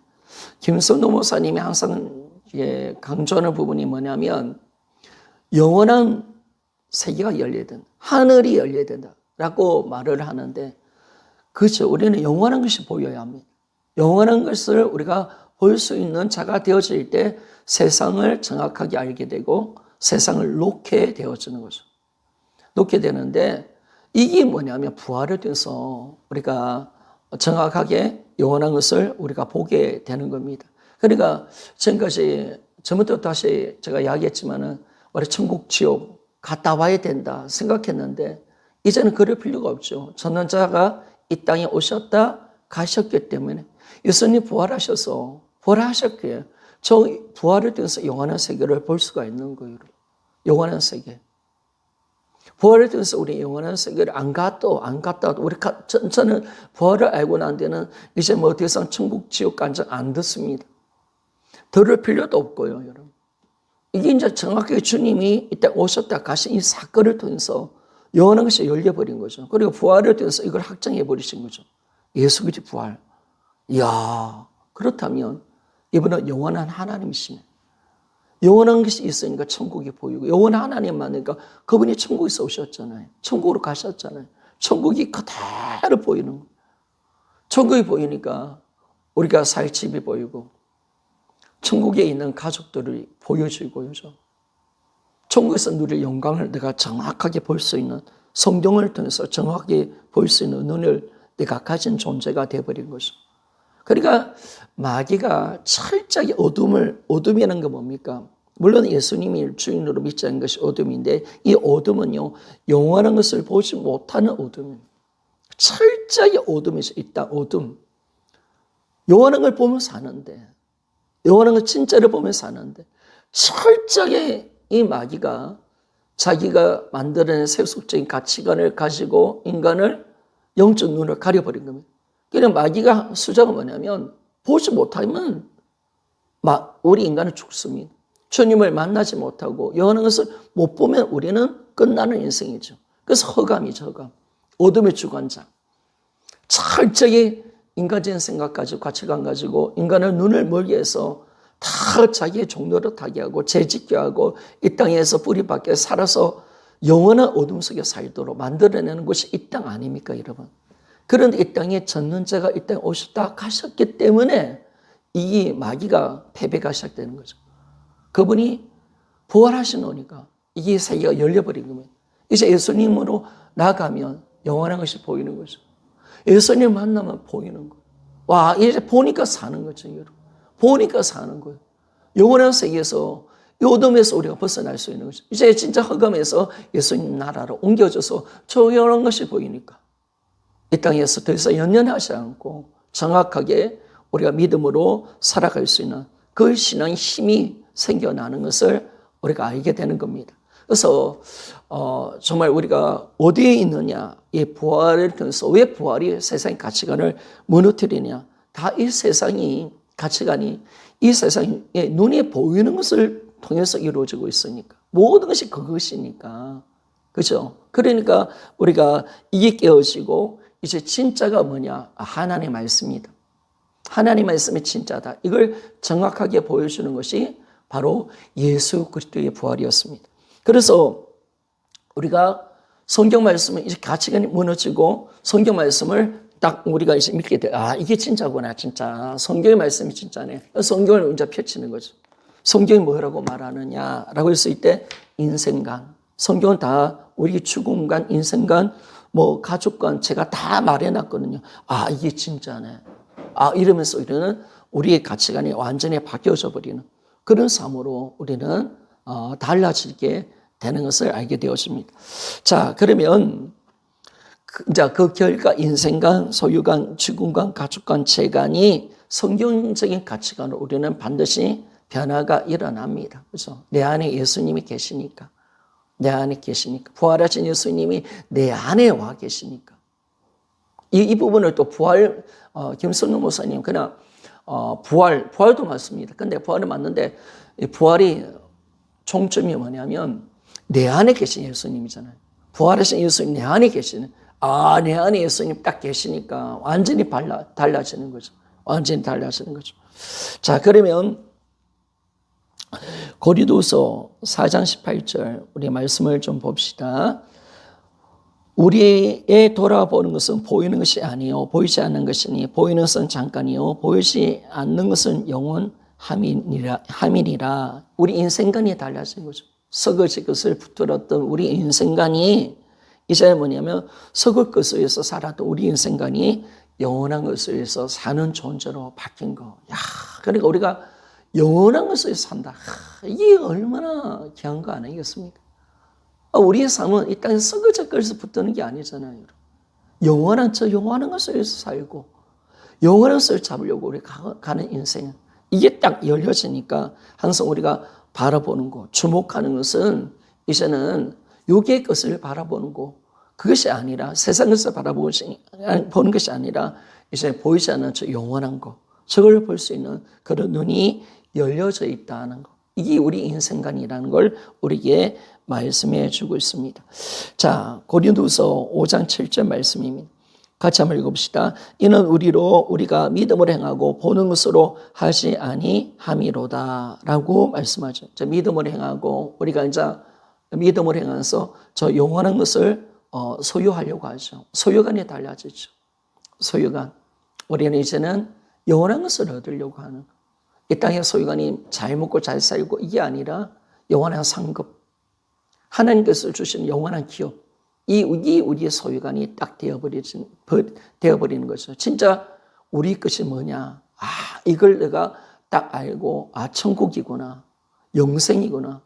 김선호 목사님이 항상 강조하는 부분이 뭐냐면 영원한 세계가 열려야 된다. 하늘이 열려야 된다라고 말을 하는데 그렇죠. 우리는 영원한 것이 보여야 합니다. 영원한 것을 우리가 볼 수 있는 자가 되어질 때 세상을 정확하게 알게 되고 세상을 놓게 되어지는 거죠. 놓게 되는데 이게 뭐냐면 부활을 통해서 우리가 정확하게 영원한 것을 우리가 보게 되는 겁니다. 그러니까 지금까지 전부터 다시 제가 이야기했지만은 우리 천국 지옥 갔다 와야 된다 생각했는데 이제는 그럴 필요가 없죠. 전능자가 이 땅에 오셨다 가셨기 때문에 예수님 부활하셨기에 저 부활을 통해서 영원한 세계를 볼 수가 있는 거예요. 영원한 세계. 부활을 통해서 우리 영원한 세계를 안 갔다 저는 부활을 알고 난 데는 이제 더 이상 천국 지옥 간증 안 듣습니다. 들을 필요도 없고요, 여러분. 이게 이제 정확하게 주님이 이때 오셨다 가신 이 사건을 통해서 영원한 것이 열려버린 거죠. 그리고 부활을 통해서 이걸 확정해 버리신 거죠. 예수 그리스도 부활. 이야, 그렇다면 이분은 영원한 하나님이시네. 영원한 것이 있으니까 천국이 보이고 영원한 하나님 만나니까 그분이 천국에서 오셨잖아요. 천국으로 가셨잖아요. 천국이 그대로 보이는 거예요. 천국이 보이니까 우리가 살 집이 보이고 천국에 있는 가족들을 보여주고요. 천국에서 누릴 영광을 내가 정확하게 볼 수 있는 성경을 통해서 정확하게 볼 수 있는 눈을 내가 가진 존재가 되어버린 거죠. 그러니까 마귀가 철저하게 어둠이라는 게 뭡니까? 물론 예수님이 주인으로 믿지 않는 것이 어둠인데 이 어둠은요 영원한 것을 보지 못하는 어둠입니다. 철저하게 어둠에서 있다. 어둠. 영원한 걸 보면 사는데 영원한 걸 진짜로 보면 사는데 철저하게 이 마귀가 자기가 만들어낸 세속적인 가치관을 가지고 인간을 영적 눈을 가려버린 겁니다. 그냥 마귀가 수작은 뭐냐면 보지 못하면 우리 인간은 죽습니다. 주님을 만나지 못하고 영원한 것을 못 보면 우리는 끝나는 인생이죠. 그래서 허감이죠. 허감. 어둠의 주관자. 철저히 인간적인 생각 가지고 가치관 가지고 인간의 눈을 멀게 해서 다 자기의 종로를 타게 하고 죄짓게 하고 이 땅에서 뿌리 밖에 살아서 영원한 어둠 속에 살도록 만들어내는 것이 이 땅 아닙니까, 여러분? 그런데 이 땅에 전능자가 이 땅에 오셨다 가셨기 때문에 이 마귀가 패배가 시작되는 거죠. 그분이 부활하신 오니까 이게 세계가 열려버린 겁니다. 이제 예수님으로 나가면 영원한 것이 보이는 거죠. 예수님 만나면 보이는 거예요. 와, 이제 보니까 사는 거죠, 여러분. 보니까 사는 거예요. 영원한 세계에서 이 어둠에서 우리가 벗어날 수 있는 거죠. 이제 진짜 흑암에서 예수님 나라로 옮겨져서 조용한 것이 보이니까 이 땅에서 더 이상 연연하지 않고 정확하게 우리가 믿음으로 살아갈 수 있는 그 신앙의 힘이 생겨나는 것을 우리가 알게 되는 겁니다. 그래서 정말 우리가 어디에 있느냐, 이 부활을 통해서 왜 부활이 세상의 가치관을 무너뜨리냐, 다 이 세상이 가치관이 이 세상에 눈에 보이는 것을 통해서 이루어지고 있으니까 모든 것이 그것이니까, 그죠? 그러니까 우리가 이게 깨어지고 이제 진짜가 뭐냐, 하나님의 말씀이다. 하나님의 말씀이 진짜다. 이걸 정확하게 보여주는 것이 바로 예수 그리스도의 부활이었습니다. 그래서 우리가 성경 말씀은 이제 가치관이 무너지고 성경 말씀을 딱 우리가 이제 믿게 돼. 아, 이게 진짜구나, 진짜. 성경의 말씀이 진짜네. 성경을 이제 펼치는 거죠. 성경이 뭐라고 말하느냐라고 했을 때 인생관. 성경은 다 우리 죽음관, 인생관, 뭐 가족관 제가 다 말해놨거든요. 아, 이게 진짜네. 아, 이러면서 우리는 우리의 가치관이 완전히 바뀌어져 버리는 그런 삶으로 우리는 달라지게 되는 것을 알게 되었습니다. 자, 그러면 그 결과 인생관, 소유관, 죽음관, 가족관, 재관이 성경적인 가치관으로 우리는 반드시 변화가 일어납니다. 그래서 내 안에 예수님이 계시니까, 내 안에 계시니까, 부활하신 예수님이 내 안에 와 계시니까. 이 부분을 또 부활, 김성룡 목사님, 그냥 부활도 맞습니다. 근데 부활은 맞는데 부활이 총점이 뭐냐면 내 안에 계신 예수님이잖아요. 부활하신 예수님 내 안에 계시는, 내 안에 예수님 딱 계시니까 완전히 달라지는 거죠. 완전히 달라지는 거죠. 자, 그러면 고린도서 4장 18절 우리 말씀을 좀 봅시다. 우리의 돌아보는 것은 보이는 것이 아니요 보이지 않는 것이니 보이는 것은 잠깐이요 보이지 않는 것은 영원함이니라. 우리 인생관이 달라진 거죠. 썩어질 것을 붙들었던 우리 인생관이 이제 뭐냐면 썩을 것을 위해서 살았던 우리 인생관이 영원한 것을 위해서 사는 존재로 바뀐 거. 야, 그러니까 우리가 영원한 것을 위해서 산다. 이게 얼마나 귀한 거 아니겠습니까? 우리의 삶은 이 땅에서 썩어질 것에서 붙드는 게 아니잖아요. 영원한 것을 위해서 살고 영원한 것을 잡으려고 우리 가는 인생, 이게 딱 열려지니까 항상 우리가 바라보는 것, 주목하는 것은 이제는 요기의 것을 바라보는 것, 그것이 아니라 세상 것을 보는 것이 아니라 이제 보이지 않는 저 영원한 것, 저걸 볼 수 있는 그런 눈이 열려져 있다는 것, 이게 우리 인생관이라는 걸 우리에게 말씀해 주고 있습니다. 자, 고린도서 5장 7절 말씀입니다. 같이 한번 읽어봅시다. 이는 우리가 믿음을 행하고 보는 것으로 하지 아니함이로다 라고 말씀하죠. 저 믿음을 행하고 우리가 이제 믿음을 행하면서 저 영원한 것을 소유하려고 하죠. 소유관이 달라지죠. 소유관. 우리는 이제는 영원한 것을 얻으려고 하는, 이 땅의 소유관이 잘 먹고 잘 살고 이게 아니라 영원한 상급, 하나님께서 주시는 영원한 기업, 이 우리의 소유관이 딱 되어버리는 거죠. 진짜 우리 것이 뭐냐, 이걸 내가 딱 알고 천국이구나, 영생이구나,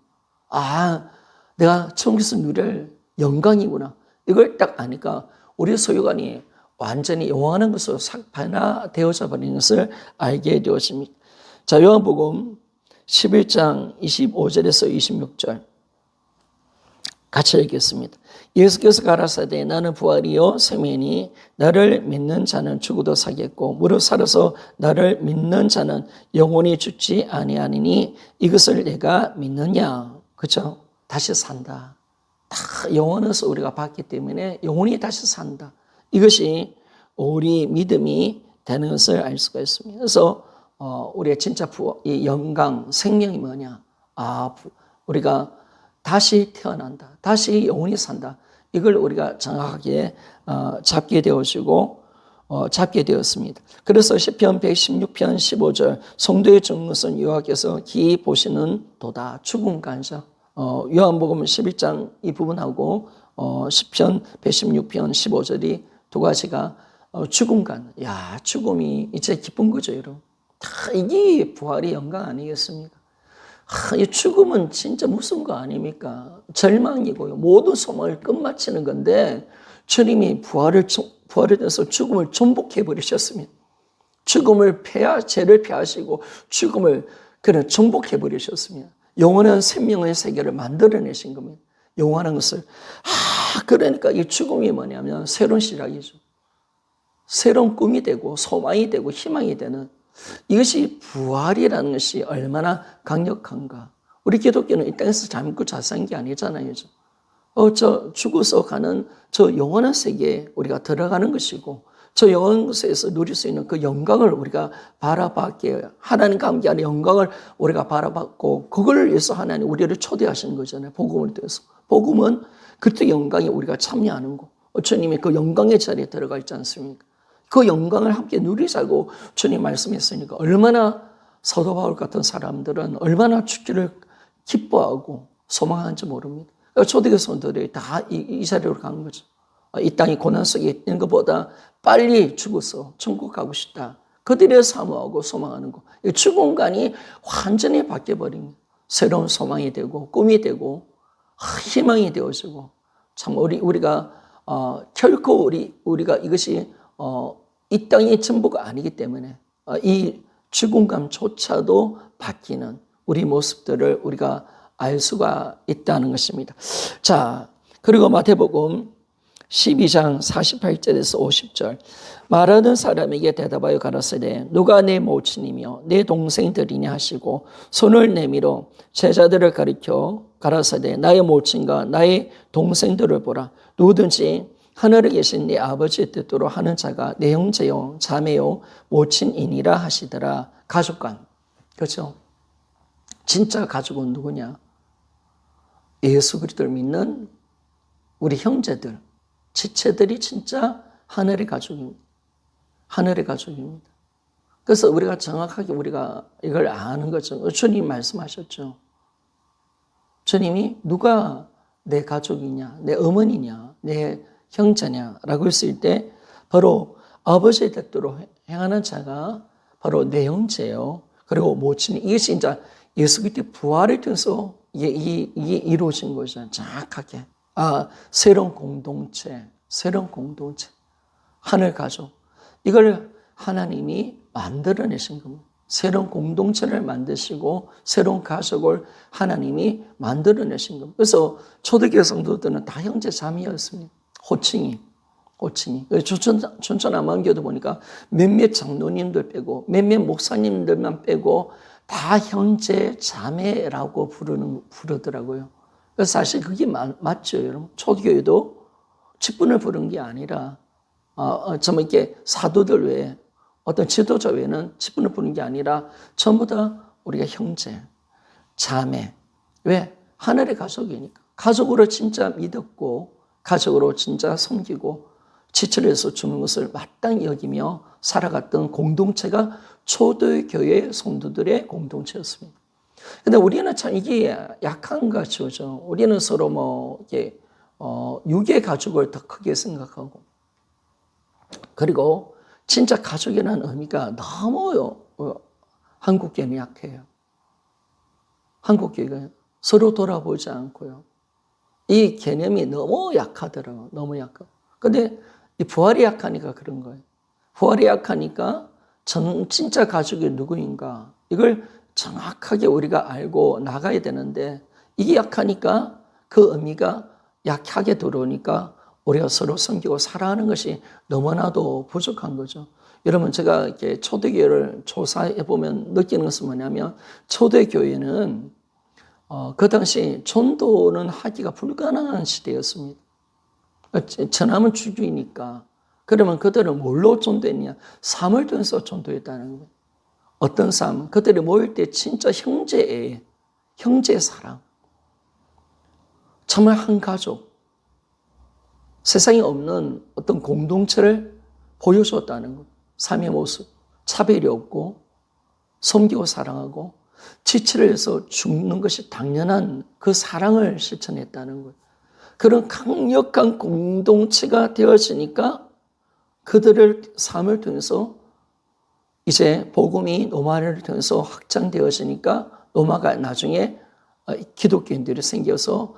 내가 천국에서 누릴 영광이구나, 이걸 딱 아니까 우리 소유관이 완전히 영원한 것으로 변화되어져 버리는 것을 알게 되었습니다. 자, 요한복음 11장 25절에서 26절 같이 읽겠습니다. 예수께서 가라사대 나는 부활이요 생명이니 나를 믿는 자는 죽어도 살겠고 무릇 살아서 나를 믿는 자는 영원히 죽지 아니하니니 이것을 내가 믿느냐. 그렇죠? 다시 산다. 다 영원해서 우리가 봤기 때문에 영원히 다시 산다. 이것이 우리 믿음이 되는 것을 알 수가 있습니다. 그래서 우리의 진짜 이 영광, 생명이 뭐냐? 우리가 다시 태어난다. 다시 영원히 산다. 이걸 우리가 정확하게 잡게 되었습니다. 그래서 시편 116편 15절 성도의 증것은 여호와께서 기이 보시는 도다. 죽음 간섭. 요한복음 11장 이 부분하고 시편 116편 15절이 두 가지가 죽음 간. 죽음이 이제 기쁜 거죠, 여러분. 이게 부활의 영광 아니겠습니까? 이 죽음은 진짜 무슨 거 아닙니까? 절망이고요. 모든 소망을 끝마치는 건데 주님이 부활을 해서 죽음을 정복해 버리셨습니다. 죽음을 죄를 패하시고 죽음을 그냥 정복해 버리셨습니다. 영원한 생명의 세계를 만들어내신 겁니다. 영원한 것을. 그러니까 이 죽음이 뭐냐면 새로운 시작이죠. 새로운 꿈이 되고 소망이 되고 희망이 되는, 이것이 부활이라는 것이 얼마나 강력한가. 우리 기독교는 이 땅에서 잠고 자산 게 아니잖아요. 저 죽어서 가는 저 영원한 세계에 우리가 들어가는 것이고, 저 영원한 곳에서 누릴 수 있는 그 영광을 우리가 바라봤기에, 하나님과 함께하는 영광을 우리가 바라봤고, 그걸 위해서 하나님 우리를 초대하신 거잖아요. 복음을 통해서. 복음은 그때 영광에 우리가 참여하는 거. 주님이 그 영광의 자리에 들어가 있지 않습니까? 그 영광을 함께 누리자고 주님 말씀했으니까 얼마나 사도 바울 같은 사람들은 얼마나 죽기를 기뻐하고 소망하는지 모릅니다. 초대교 성도들이 다 이 자리로 간 거죠. 이 땅이 고난 속에 있는 것보다 빨리 죽어서 천국 가고 싶다. 그들의 사모하고 소망하는 것. 죽음관이 완전히 바뀌어버립니다. 새로운 소망이 되고 꿈이 되고 희망이 되어지고, 참 우리가 결코 우리가 이것이 이 땅의 전부가 아니기 때문에 이 죽음감조차도 바뀌는 우리 모습들을 우리가 알 수가 있다는 것입니다. 자, 그리고 마태복음 12장 48절에서 50절. 말하는 사람에게 대답하여 가라사대 누가 내 모친이며 내 동생들이냐 하시고 손을 내밀어 제자들을 가리켜 가라사대 나의 모친과 나의 동생들을 보라. 누구든지 하늘에 계신 네 아버지의 뜻대로 하는 자가 내 형제요 자매요 모친이니라 하시더라. 가족관. 그렇죠? 진짜 가족은 누구냐? 예수 그리스도를 믿는 우리 형제들, 지체들이 진짜 하늘의 가족입니다. 하늘의 가족입니다. 그래서 우리가 정확하게 우리가 이걸 아는 거죠. 주님 말씀하셨죠. 주님이 누가 내 가족이냐, 내 어머니냐, 내 형제냐라고 했을 때 바로 아버지의 뜻대로 행하는 자가 바로 내 형제요. 그리고 모친. 이것이 이제 예수 그리스도의 부활을 통해서 이게 이루어진 거죠. 정확하게. 새로운 공동체, 하늘 가족. 이걸 하나님이 만들어내신 겁니다. 새로운 공동체를 만드시고 새로운 가족을 하나님이 만들어내신 겁니다. 그래서 초대교회 성도들은 다 형제 자매였습니다. 호칭이. 춘천 암만교도 보니까 몇몇 장로님들 빼고 몇몇 목사님들만 빼고 다 형제 자매라고 부르더라고요. 그래서 사실 그게 맞죠, 여러분. 초대교회도 직분을 부른 게 아니라 정말 이렇게 사도들 외에 어떤 지도자 외에는 직분을 부른 게 아니라 전부 다 우리가 형제, 자매. 왜? 하늘의 가족이니까. 가족으로 진짜 믿었고 가족으로 진짜 섬기고 지체해서 주는 것을 마땅히 여기며 살아갔던 공동체가 초대교회 성도들의 공동체였습니다. 근데 우리는 참 이게 약한 가치죠. 우리는 서로 이게 육의 가족을 더 크게 생각하고, 그리고 진짜 가족이라는 의미가 너무 한국교회는 약해요. 한국교회가 서로 돌아보지 않고요. 이 개념이 너무 약하더라고요. 너무 약하고. 근데 이 부활이 약하니까 그런 거예요. 부활이 약하니까 진짜 가족이 누구인가 이걸 정확하게 우리가 알고 나가야 되는데, 이게 약하니까 그 의미가 약하게 들어오니까 우리가 서로 섬기고 살아가는 것이 너무나도 부족한 거죠. 여러분, 제가 이렇게 초대교회를 조사해 보면 느끼는 것은 뭐냐면, 초대교회는 그 당시 전도는 하기가 불가능한 시대였습니다. 전함은 주주이니까 그러면 그들은 뭘로 전도했냐? 삶을 통해서 전도했다는 거예요. 어떤 삶? 그들이 모일 때 진짜 형제 사랑. 정말 한 가족. 세상에 없는 어떤 공동체를 보여줬다는 것. 삶의 모습. 차별이 없고 섬기고 사랑하고 지체를 해서 죽는 것이 당연한 그 사랑을 실천했다는 것. 그런 강력한 공동체가 되어지니까 그들을 삶을 통해서 이제 복음이 로마를 통해서 확장되어지니까 로마가 나중에 기독교인들이 생겨서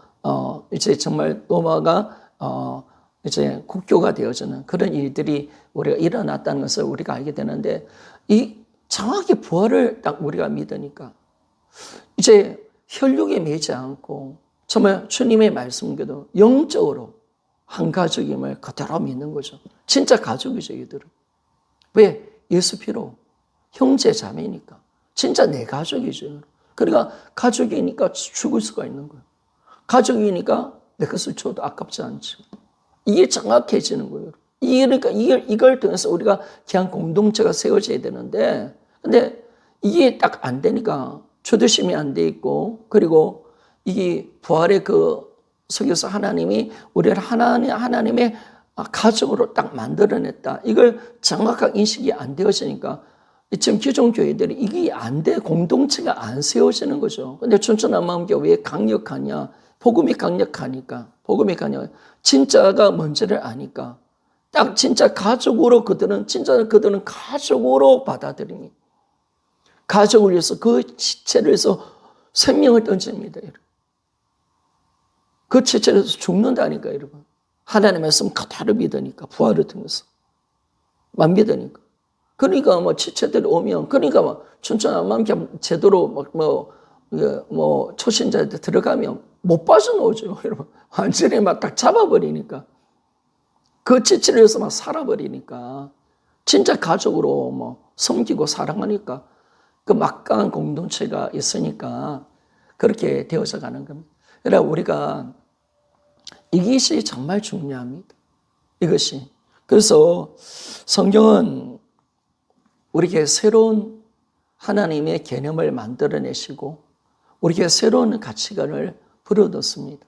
이제 정말 로마가 이제 국교가 되어지는 그런 일들이 우리가 일어났다는 것을 우리가 알게 되는데 이 정확히 부활을 딱 우리가 믿으니까 이제 혈육에 매지 않고 정말 주님의 말씀께도 영적으로 한 가족임을 그대로 믿는 거죠. 진짜 가족이죠, 이들은. 왜? 예수 피로 형제 자매니까. 진짜 내 가족이죠. 그러니까 가족이니까 죽을 수가 있는 거예요. 가족이니까 내 것을 줘도 아깝지 않죠. 이게 정확해지는 거예요. 그러니까 이걸 통해서 우리가 그냥 공동체가 세워져야 되는데, 근데 이게 딱 안 되니까 초대심이 안 돼 있고, 그리고 이게 부활의 그 속에서 하나님이 우리를 하나님의 가족으로 딱 만들어냈다. 이걸 정확하게 인식이 안 되어지니까 지금 기존 교회들이 이게 안 돼, 공동체가 안 세워지는 거죠. 근데 춘천한마음교회 왜 강력하냐? 복음이 강력하니까. 진짜가 뭔지를 아니까. 딱 진짜 가족으로 그들은 가족으로 받아들입니다. 가족을 위해서 그 지체를 위해서 생명을 던집니다. 그 지체를 위해서 죽는다니까, 여러분. 하나님의 말씀 그대로 믿으니까, 부활을 통해서. 만 믿으니까. 그러니까 뭐 지체들이 오면, 그러니까 뭐 춘천한마음 제대로 초신자들 들어가면 못 빠져나오죠, 여러분. 완전히 막 딱 잡아버리니까. 그 지체를 위해서 막 살아버리니까. 진짜 가족으로 뭐 섬기고 사랑하니까. 그 막강한 공동체가 있으니까 그렇게 되어져 가는 겁니다. 그러나 우리가 이것이 정말 중요합니다. 이것이. 그래서 성경은 우리에게 새로운 하나님의 개념을 만들어내시고 우리에게 새로운 가치관을 불어넣습니다.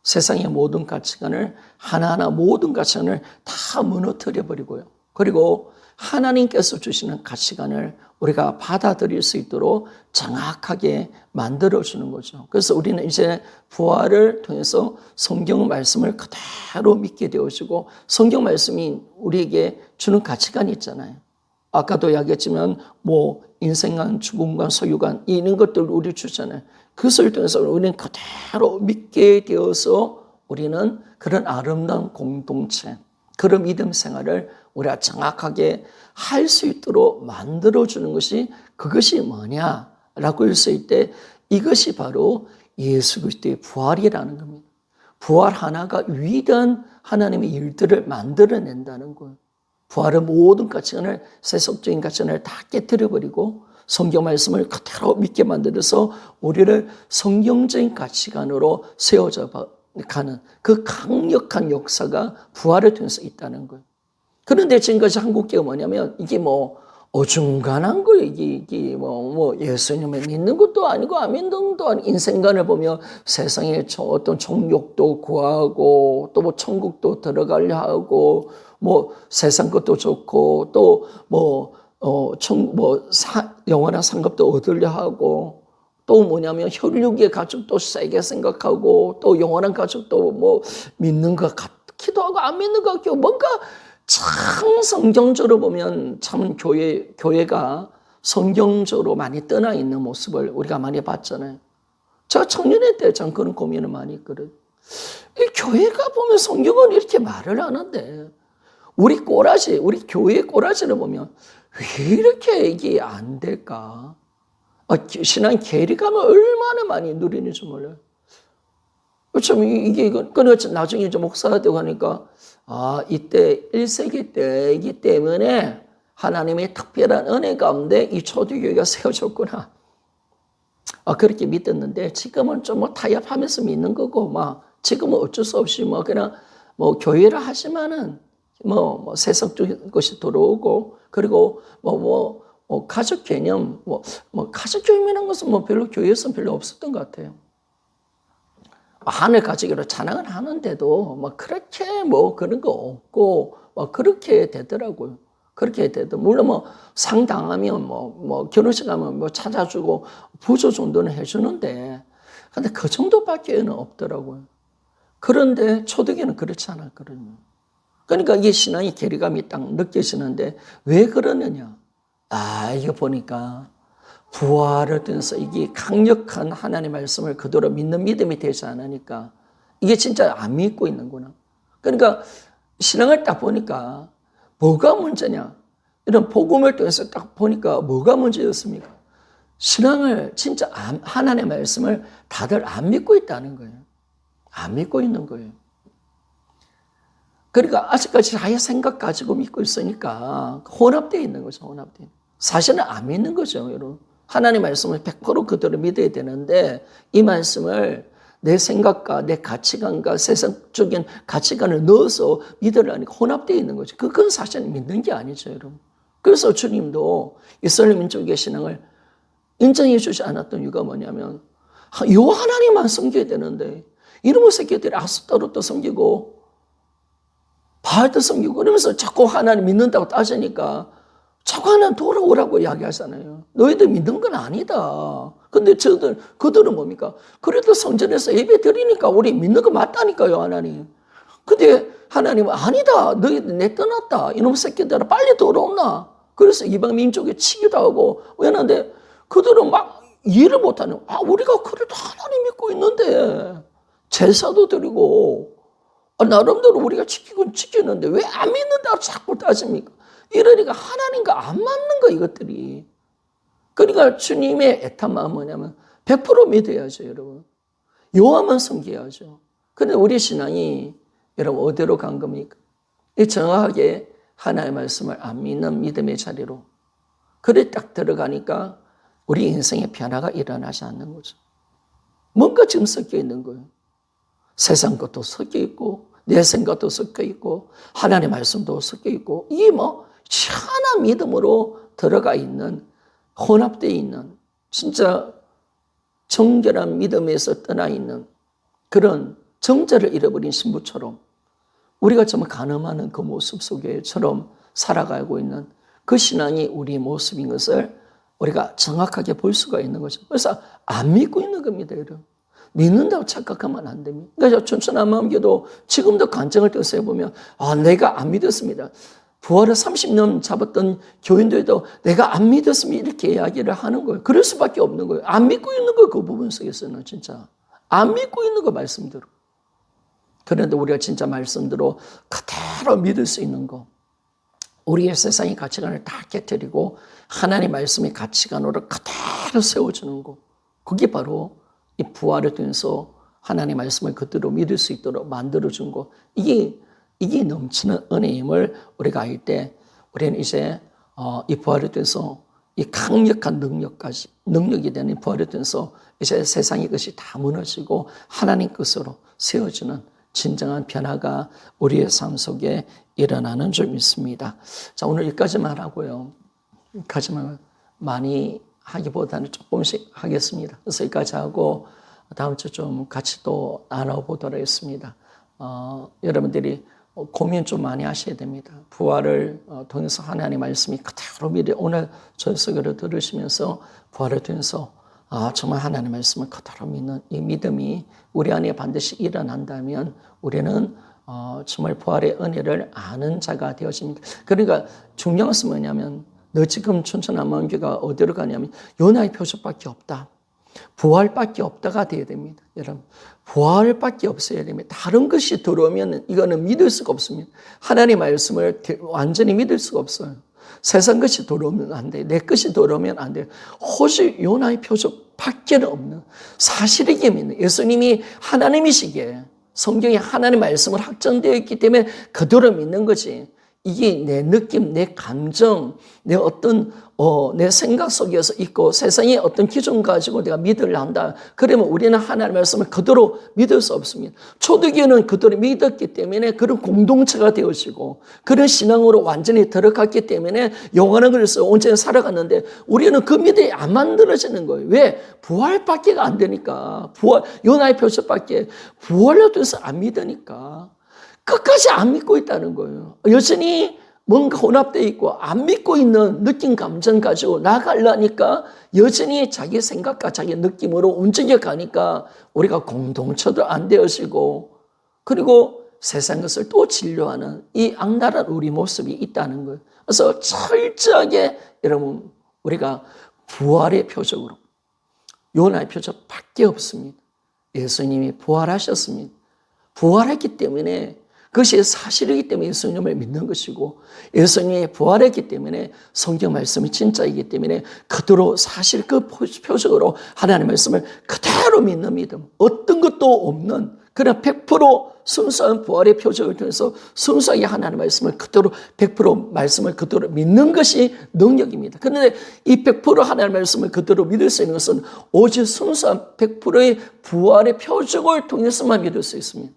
세상의 모든 가치관을 하나하나 모든 가치관을 다 무너뜨려 버리고요. 그리고 하나님께서 주시는 가치관을 우리가 받아들일 수 있도록 정확하게 만들어주는 거죠. 그래서 우리는 이제 부활을 통해서 성경 말씀을 그대로 믿게 되어지고 성경 말씀이 우리에게 주는 가치관이 있잖아요. 아까도 이야기했지만 뭐 인생관, 죽음관, 소유관 이런 것들 우리 주잖아요. 그것을 통해서 우리는 그대로 믿게 되어서 우리는 그런 아름다운 공동체, 그런 믿음 생활을 우리가 정확하게 할 수 있도록 만들어주는 것이 그것이 뭐냐라고 했을 때 이것이 바로 예수 그리스도의 부활이라는 겁니다. 부활 하나가 위대한 하나님의 일들을 만들어낸다는 거예요. 부활은 모든 가치관을, 세속적인 가치관을 다 깨뜨려버리고 성경 말씀을 그대로 믿게 만들어서 우리를 성경적인 가치관으로 세워져 가는 그 강력한 역사가 부활을 통해서 있다는 거예요. 그런데 지금까지 한국교회가 뭐냐면 이게 뭐 어중간한 거예요. 이게 뭐 예수님을 믿는 것도 아니고 안 믿는 것도 아니고 인생관을 보면 세상에 어떤 정욕도 구하고 또 뭐 천국도 들어가려 하고 뭐 세상 것도 좋고 또 영원한 상급도 얻으려 하고 또 뭐냐면 혈육의 가족도 세게 생각하고 또 영원한 가족도 뭐 믿는 것 같기도 하고 안 믿는 것 같고 뭔가 참 성경적으로 보면 참 교회가 성경적으로 많이 떠나 있는 모습을 우리가 많이 봤잖아요. 제가 청년회 때 참 그런 고민을 많이 했거든요. 이 교회가 보면 성경은 이렇게 말을 하는데 우리 교회의 꼬라지를 보면 왜 이렇게 이게 안 될까? 신앙 괴리감을 얼마나 많이 누리는지 몰라요. 참 그러니까 나중에 이제 목사가 되고 하니까 이때 1세기 때이기 때문에 하나님의 특별한 은혜 가운데 이 초대교회가 세워졌구나. 그렇게 믿었는데 지금은 좀 뭐 타협하면서 믿는 거고 지금은 어쩔 수 없이 그냥 교회를 하지만은 세속적인 것이 들어오고, 그리고 가족 개념, 가족 개념이라는 것은 별로 교회에서는 별로 없었던 것 같아요. 하늘 가족으로 자랑을 하는데도 그렇게 그런 거 없고 그렇게 되더라고요. 그렇게 되도 물론 상당하면 결혼식 가면 찾아주고 부조 정도는 해주는데, 근데 그 정도밖에는 없더라고요. 그런데 초대교회는 그렇지 않았거든요. 그러니까 이게 신앙의 괴리감이 딱 느껴지는데 왜 그러느냐? 이거 보니까 부활을 통해서 이게 강력한 하나님의 말씀을 그대로 믿는 믿음이 되지 않으니까 이게 진짜 안 믿고 있는구나. 그러니까 신앙을 딱 보니까 뭐가 문제냐? 이런 복음을 통해서 딱 보니까 뭐가 문제였습니까? 신앙을 진짜 하나님의 말씀을 다들 안 믿고 있다는 거예요. 안 믿고 있는 거예요. 그러니까 아직까지 자기 생각 가지고 믿고 있으니까 혼합되어 있는 거죠. 혼합되어. 사실은 안 믿는 거죠, 여러분. 하나님의 말씀을 100% 그대로 믿어야 되는데 이 말씀을 내 생각과 내 가치관과 세상적인 가치관을 넣어서 믿으려니까 혼합되어 있는 거죠. 그건 사실 믿는 게 아니죠, 여러분. 그래서 주님도 이스라엘 민족의 신앙을 인정해 주지 않았던 이유가 뭐냐면 요 하나님만 섬겨야 되는데 이놈의 새끼들이 아스타로도 섬기고 바알도 섬기고 그러면서 자꾸 하나님 믿는다고 따지니까 자꾸 하나님 돌아오라고 이야기하잖아요. 너희들 믿는 건 아니다. 근데 그들은 뭡니까? 그래도 성전에서 예배 드리니까 우리 믿는 거 맞다니까요, 하나님. 근데 하나님은 아니다. 너희들 내 떠났다. 이놈 새끼들아 빨리 돌아오나. 그래서 이방 민족에 치기도 하고 왜냐는데 그들은 이해를 못하는. 우리가 그래도 하나님 믿고 있는데 제사도 드리고 나름대로 우리가 지키는데 왜 안 믿는다고 자꾸 따집니까? 이러니까 하나님과 안 맞는 거 이것들이. 그러니까 주님의 애탄 마음은 뭐냐면 100% 믿어야죠, 여러분. 여호와만 섬겨야죠. 그런데 우리 신앙이 여러분 어디로 간 겁니까? 정확하게 하나님의 말씀을 안 믿는 믿음의 자리로. 그래 딱 들어가니까 우리 인생의 변화가 일어나지 않는 거죠. 뭔가 지금 섞여 있는 거예요. 세상 것도 섞여 있고 내 생각도 섞여 있고 하나님의 말씀도 섞여 있고 이게 희한한 믿음으로 들어가 있는 혼합되어 있는 진짜 정결한 믿음에서 떠나 있는 그런 정절을 잃어버린 신부처럼 우리가 정말 가늠하는 그 모습 속에처럼 살아가고 있는 그 신앙이 우리의 모습인 것을 우리가 정확하게 볼 수가 있는 거죠. 그래서 안 믿고 있는 겁니다, 여러분. 믿는다고 착각하면 안 됩니다. 그러니까 춘천한 마음교도 지금도 간증을 떠서 해보면 내가 안 믿었습니다. 부활을 30년 잡았던 교인들도 내가 안 믿었습니다. 이렇게 이야기를 하는 거예요. 그럴 수밖에 없는 거예요. 안 믿고 있는 거예요. 그 부분 속에서는 진짜. 안 믿고 있는 거 말씀대로. 그런데 우리가 진짜 말씀대로 그대로 믿을 수 있는 거. 우리의 세상의 가치관을 다 깨뜨리고 하나님의 말씀의 가치관으로 그대로 세워주는 거. 그게 바로 이 부활을 통해서 하나님의 말씀을 그대로 믿을 수 있도록 만들어준 거. 이게 넘치는 은혜임을 우리가 알 때 우리는 이제 이 부활을 통해서 이 강력한 능력이 되는 부활을 통해서 이제 세상의 것이 다 무너지고 하나님 것으로 세워주는 진정한 변화가 우리의 삶 속에 일어나는 줄 믿습니다. 자, 오늘 여기까지만 하고요. 여기까지만 많이 하기보다는 조금씩 하겠습니다. 그래서 여기까지 하고 다음 주 좀 같이 또 나눠보도록 하겠습니다. 여러분들이 고민 좀 많이 하셔야 됩니다. 부활을 통해서 하나님의 말씀이 그대로 미리 오늘 전석으로 들으시면서 부활을 통해서 정말 하나님의 말씀을 그대로 믿는 이 믿음이 우리 안에 반드시 일어난다면 우리는 정말 부활의 은혜를 아는 자가 되어집니다. 그러니까 중요한 것은 뭐냐면 너 지금 춘천남원교가 어디로 가냐면 요나의 표적밖에 없다. 부활밖에 없다가 돼야 됩니다. 여러분, 부활밖에 없어야 됩니다. 다른 것이 들어오면 이거는 믿을 수가 없습니다. 하나님의 말씀을 완전히 믿을 수가 없어요. 세상 것이 들어오면 안 돼. 내 것이 들어오면 안 돼. 오직 요나의 표적밖에 없는 사실이게 믿는 예수님이 하나님이시기에 성경에 하나님의 말씀을 확정되어 있기 때문에 그대로 믿는 거지. 이게 내 느낌, 내 감정, 내 어떤 내 생각 속에서 있고 세상의 어떤 기준 가지고 내가 믿으려 한다. 그러면 우리는 하나님의 말씀을 그대로 믿을 수 없습니다. 초대교회는 그대로 믿었기 때문에 그런 공동체가 되어지고 그런 신앙으로 완전히 들어갔기 때문에 영원한 것에서 온전히 살아갔는데 우리는 그 믿음이 안 만들어지는 거예요. 왜? 부활밖에 안 되니까. 요나의 표적밖에 부활로 돼서 안 믿으니까. 끝까지 안 믿고 있다는 거예요. 여전히 뭔가 혼합되어 있고 안 믿고 있는 느낌 감정 가지고 나가려니까 여전히 자기 생각과 자기 느낌으로 움직여 가니까 우리가 공동체도 안 되어지고 그리고 세상 것을 또 진료하는 이 악랄한 우리 모습이 있다는 거예요. 그래서 철저하게 여러분 우리가 부활의 표적으로 요나의 표적밖에 없습니다. 예수님이 부활하셨습니다. 부활했기 때문에 그것이 사실이기 때문에 예수님을 믿는 것이고 예수님이 부활했기 때문에 성경 말씀이 진짜이기 때문에 그대로 사실 그 표적으로 하나님의 말씀을 그대로 믿는 믿음 어떤 것도 없는 그냥 100% 순수한 부활의 표적을 통해서 순수하게 하나님의 말씀을 그대로 100% 말씀을 그대로 믿는 것이 능력입니다. 그런데 이 100% 하나님의 말씀을 그대로 믿을 수 있는 것은 오직 순수한 100%의 부활의 표적을 통해서만 믿을 수 있습니다.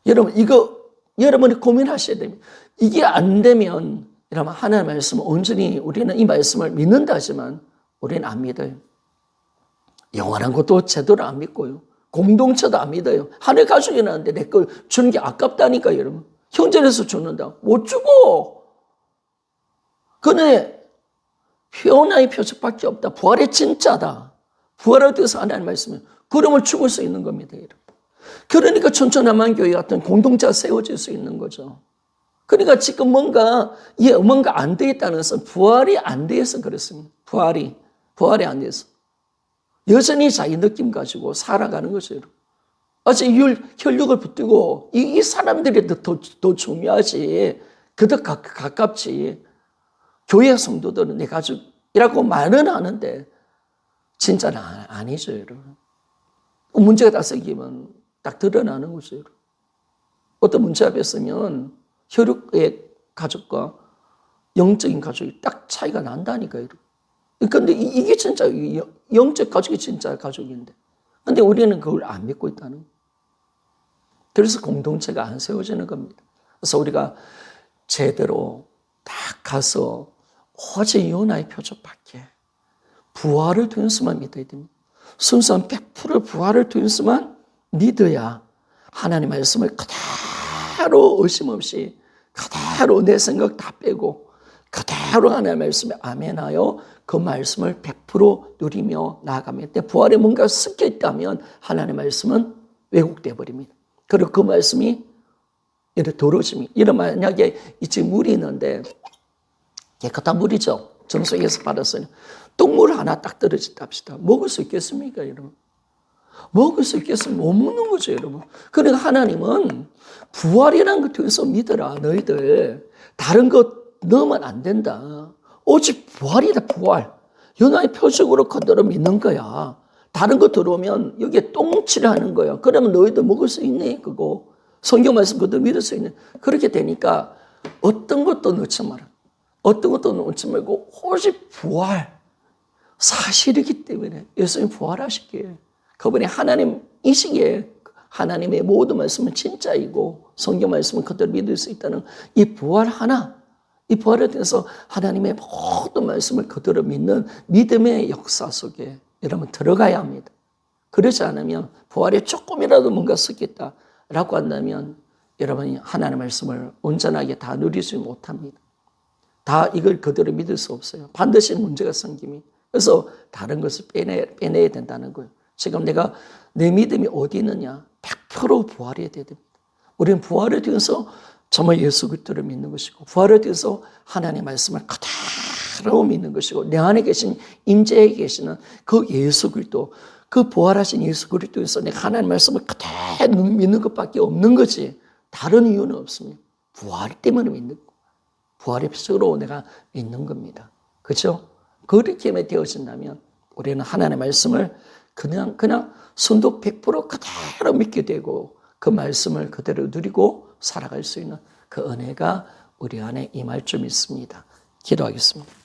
여러분 이거 여러분이 고민하셔야 됩니다. 이게 안 되면 여러분 하나님의 말씀을 온전히 우리는 이 말씀을 믿는다 하지만 우리는 안 믿어요. 영원한 것도 제대로 안 믿고요. 공동체도 안 믿어요. 하늘 가족이 나는데 내 걸 주는 게 아깝다니까 여러분. 형제에서 주는다. 못 주고. 그네 표현의 표적밖에 없다. 부활이 진짜다. 부활에 대해서 하나님의 말씀을 그러면 죽을 수 있는 겁니다. 여러분. 그러니까 천천함한 교회 같은 공동체가 세워질 수 있는 거죠. 그러니까 지금 뭔가 안 돼 있다는 것은 부활이 안 돼서 그렇습니다. 부활이 안 돼서. 여전히 자기 느낌 가지고 살아가는 거죠. 아직 혈육을 붙들고 이 사람들이 더 중요하지. 그더 가깝지. 교회 성도들은 내 가족이라고 말은 하는데 진짜는 아니죠. 여러분. 문제가 딱 생기면 딱 드러나는 거죠. 여러분. 어떤 문제 앞에 있으면 혈육의 가족과 영적인 가족이 딱 차이가 난다니까요. 그런데 이게 진짜 영적 가족이 진짜 가족인데 근데 우리는 그걸 안 믿고 있다는 거예요. 그래서 공동체가 안 세워지는 겁니다. 그래서 우리가 제대로 딱 가서 오직 요나의 표적밖에 부활을 통해서만 믿어야 됩니다. 순수한 100% 부활을 통해서만 믿어야 하나님의 말씀을 그대로 의심 없이 그대로 내 생각 다 빼고 그대로 하나님의 말씀에 아멘하여 그 말씀을 100% 누리며 나아가면 때 부활에 뭔가 섞여 있다면 하나님의 말씀은 왜곡되어 버립니다. 그리고 그 말씀이 이런 더러워짐이 이런 만약에 지금 물이 있는데 깨끗한 물이죠. 정수기에서 받았어요. 똥물 하나 딱 떨어진다 합시다. 먹을 수 있겠습니까, 여러분? 먹을 수 있겠으면 못 먹는 거죠, 여러분. 그러니까 하나님은 부활이라는 것 통해서 믿어라, 너희들. 다른 것 넣으면 안 된다. 오직 부활이다, 부활. 요나의 표적으로 그대로 믿는 거야. 다른 거 들어오면 여기에 똥칠을 하는 거야. 그러면 너희들 먹을 수 있네, 그거. 성경 말씀 그대로 믿을 수 있네. 그렇게 되니까 어떤 것도 넣지 마라. 어떤 것도 넣지 말고 오직 부활. 사실이기 때문에 예수님 부활하시기에 그분이 하나님이시기에 하나님의 모든 말씀은 진짜이고 성경 말씀은 그대로 믿을 수 있다는 이 부활 하나, 이 부활에 대해서 하나님의 모든 말씀을 그대로 믿는 믿음의 역사 속에 여러분 들어가야 합니다. 그렇지 않으면 부활에 조금이라도 뭔가 섞였다라고 한다면 여러분이 하나님의 말씀을 온전하게 다 누리지 못합니다. 다 이걸 그대로 믿을 수 없어요. 반드시 문제가 생깁니다. 그래서 다른 것을 빼내야 된다는 거예요. 지금 내가 내 믿음이 어디 있느냐? 100% 부활해야 됩니다. 우리는 부활에 대해서 정말 예수 그리스도를 믿는 것이고 부활에 대해서 하나님의 말씀을 그대로 믿는 것이고 내 안에 계신 임재에 계시는 그 예수 그리스도 그 부활하신 예수 그리스도에서 내가 하나님의 말씀을 그대로 믿는 것밖에 없는 거지 다른 이유는 없습니다. 부활 때문에 믿는 거. 부활의 표적으로 내가 믿는 겁니다. 그렇죠? 그렇게 되어진다면 우리는 하나님의 말씀을 그냥 순도 100% 그대로 믿게 되고 그 말씀을 그대로 누리고 살아갈 수 있는 그 은혜가 우리 안에 임할 줄 믿습니다. 기도하겠습니다.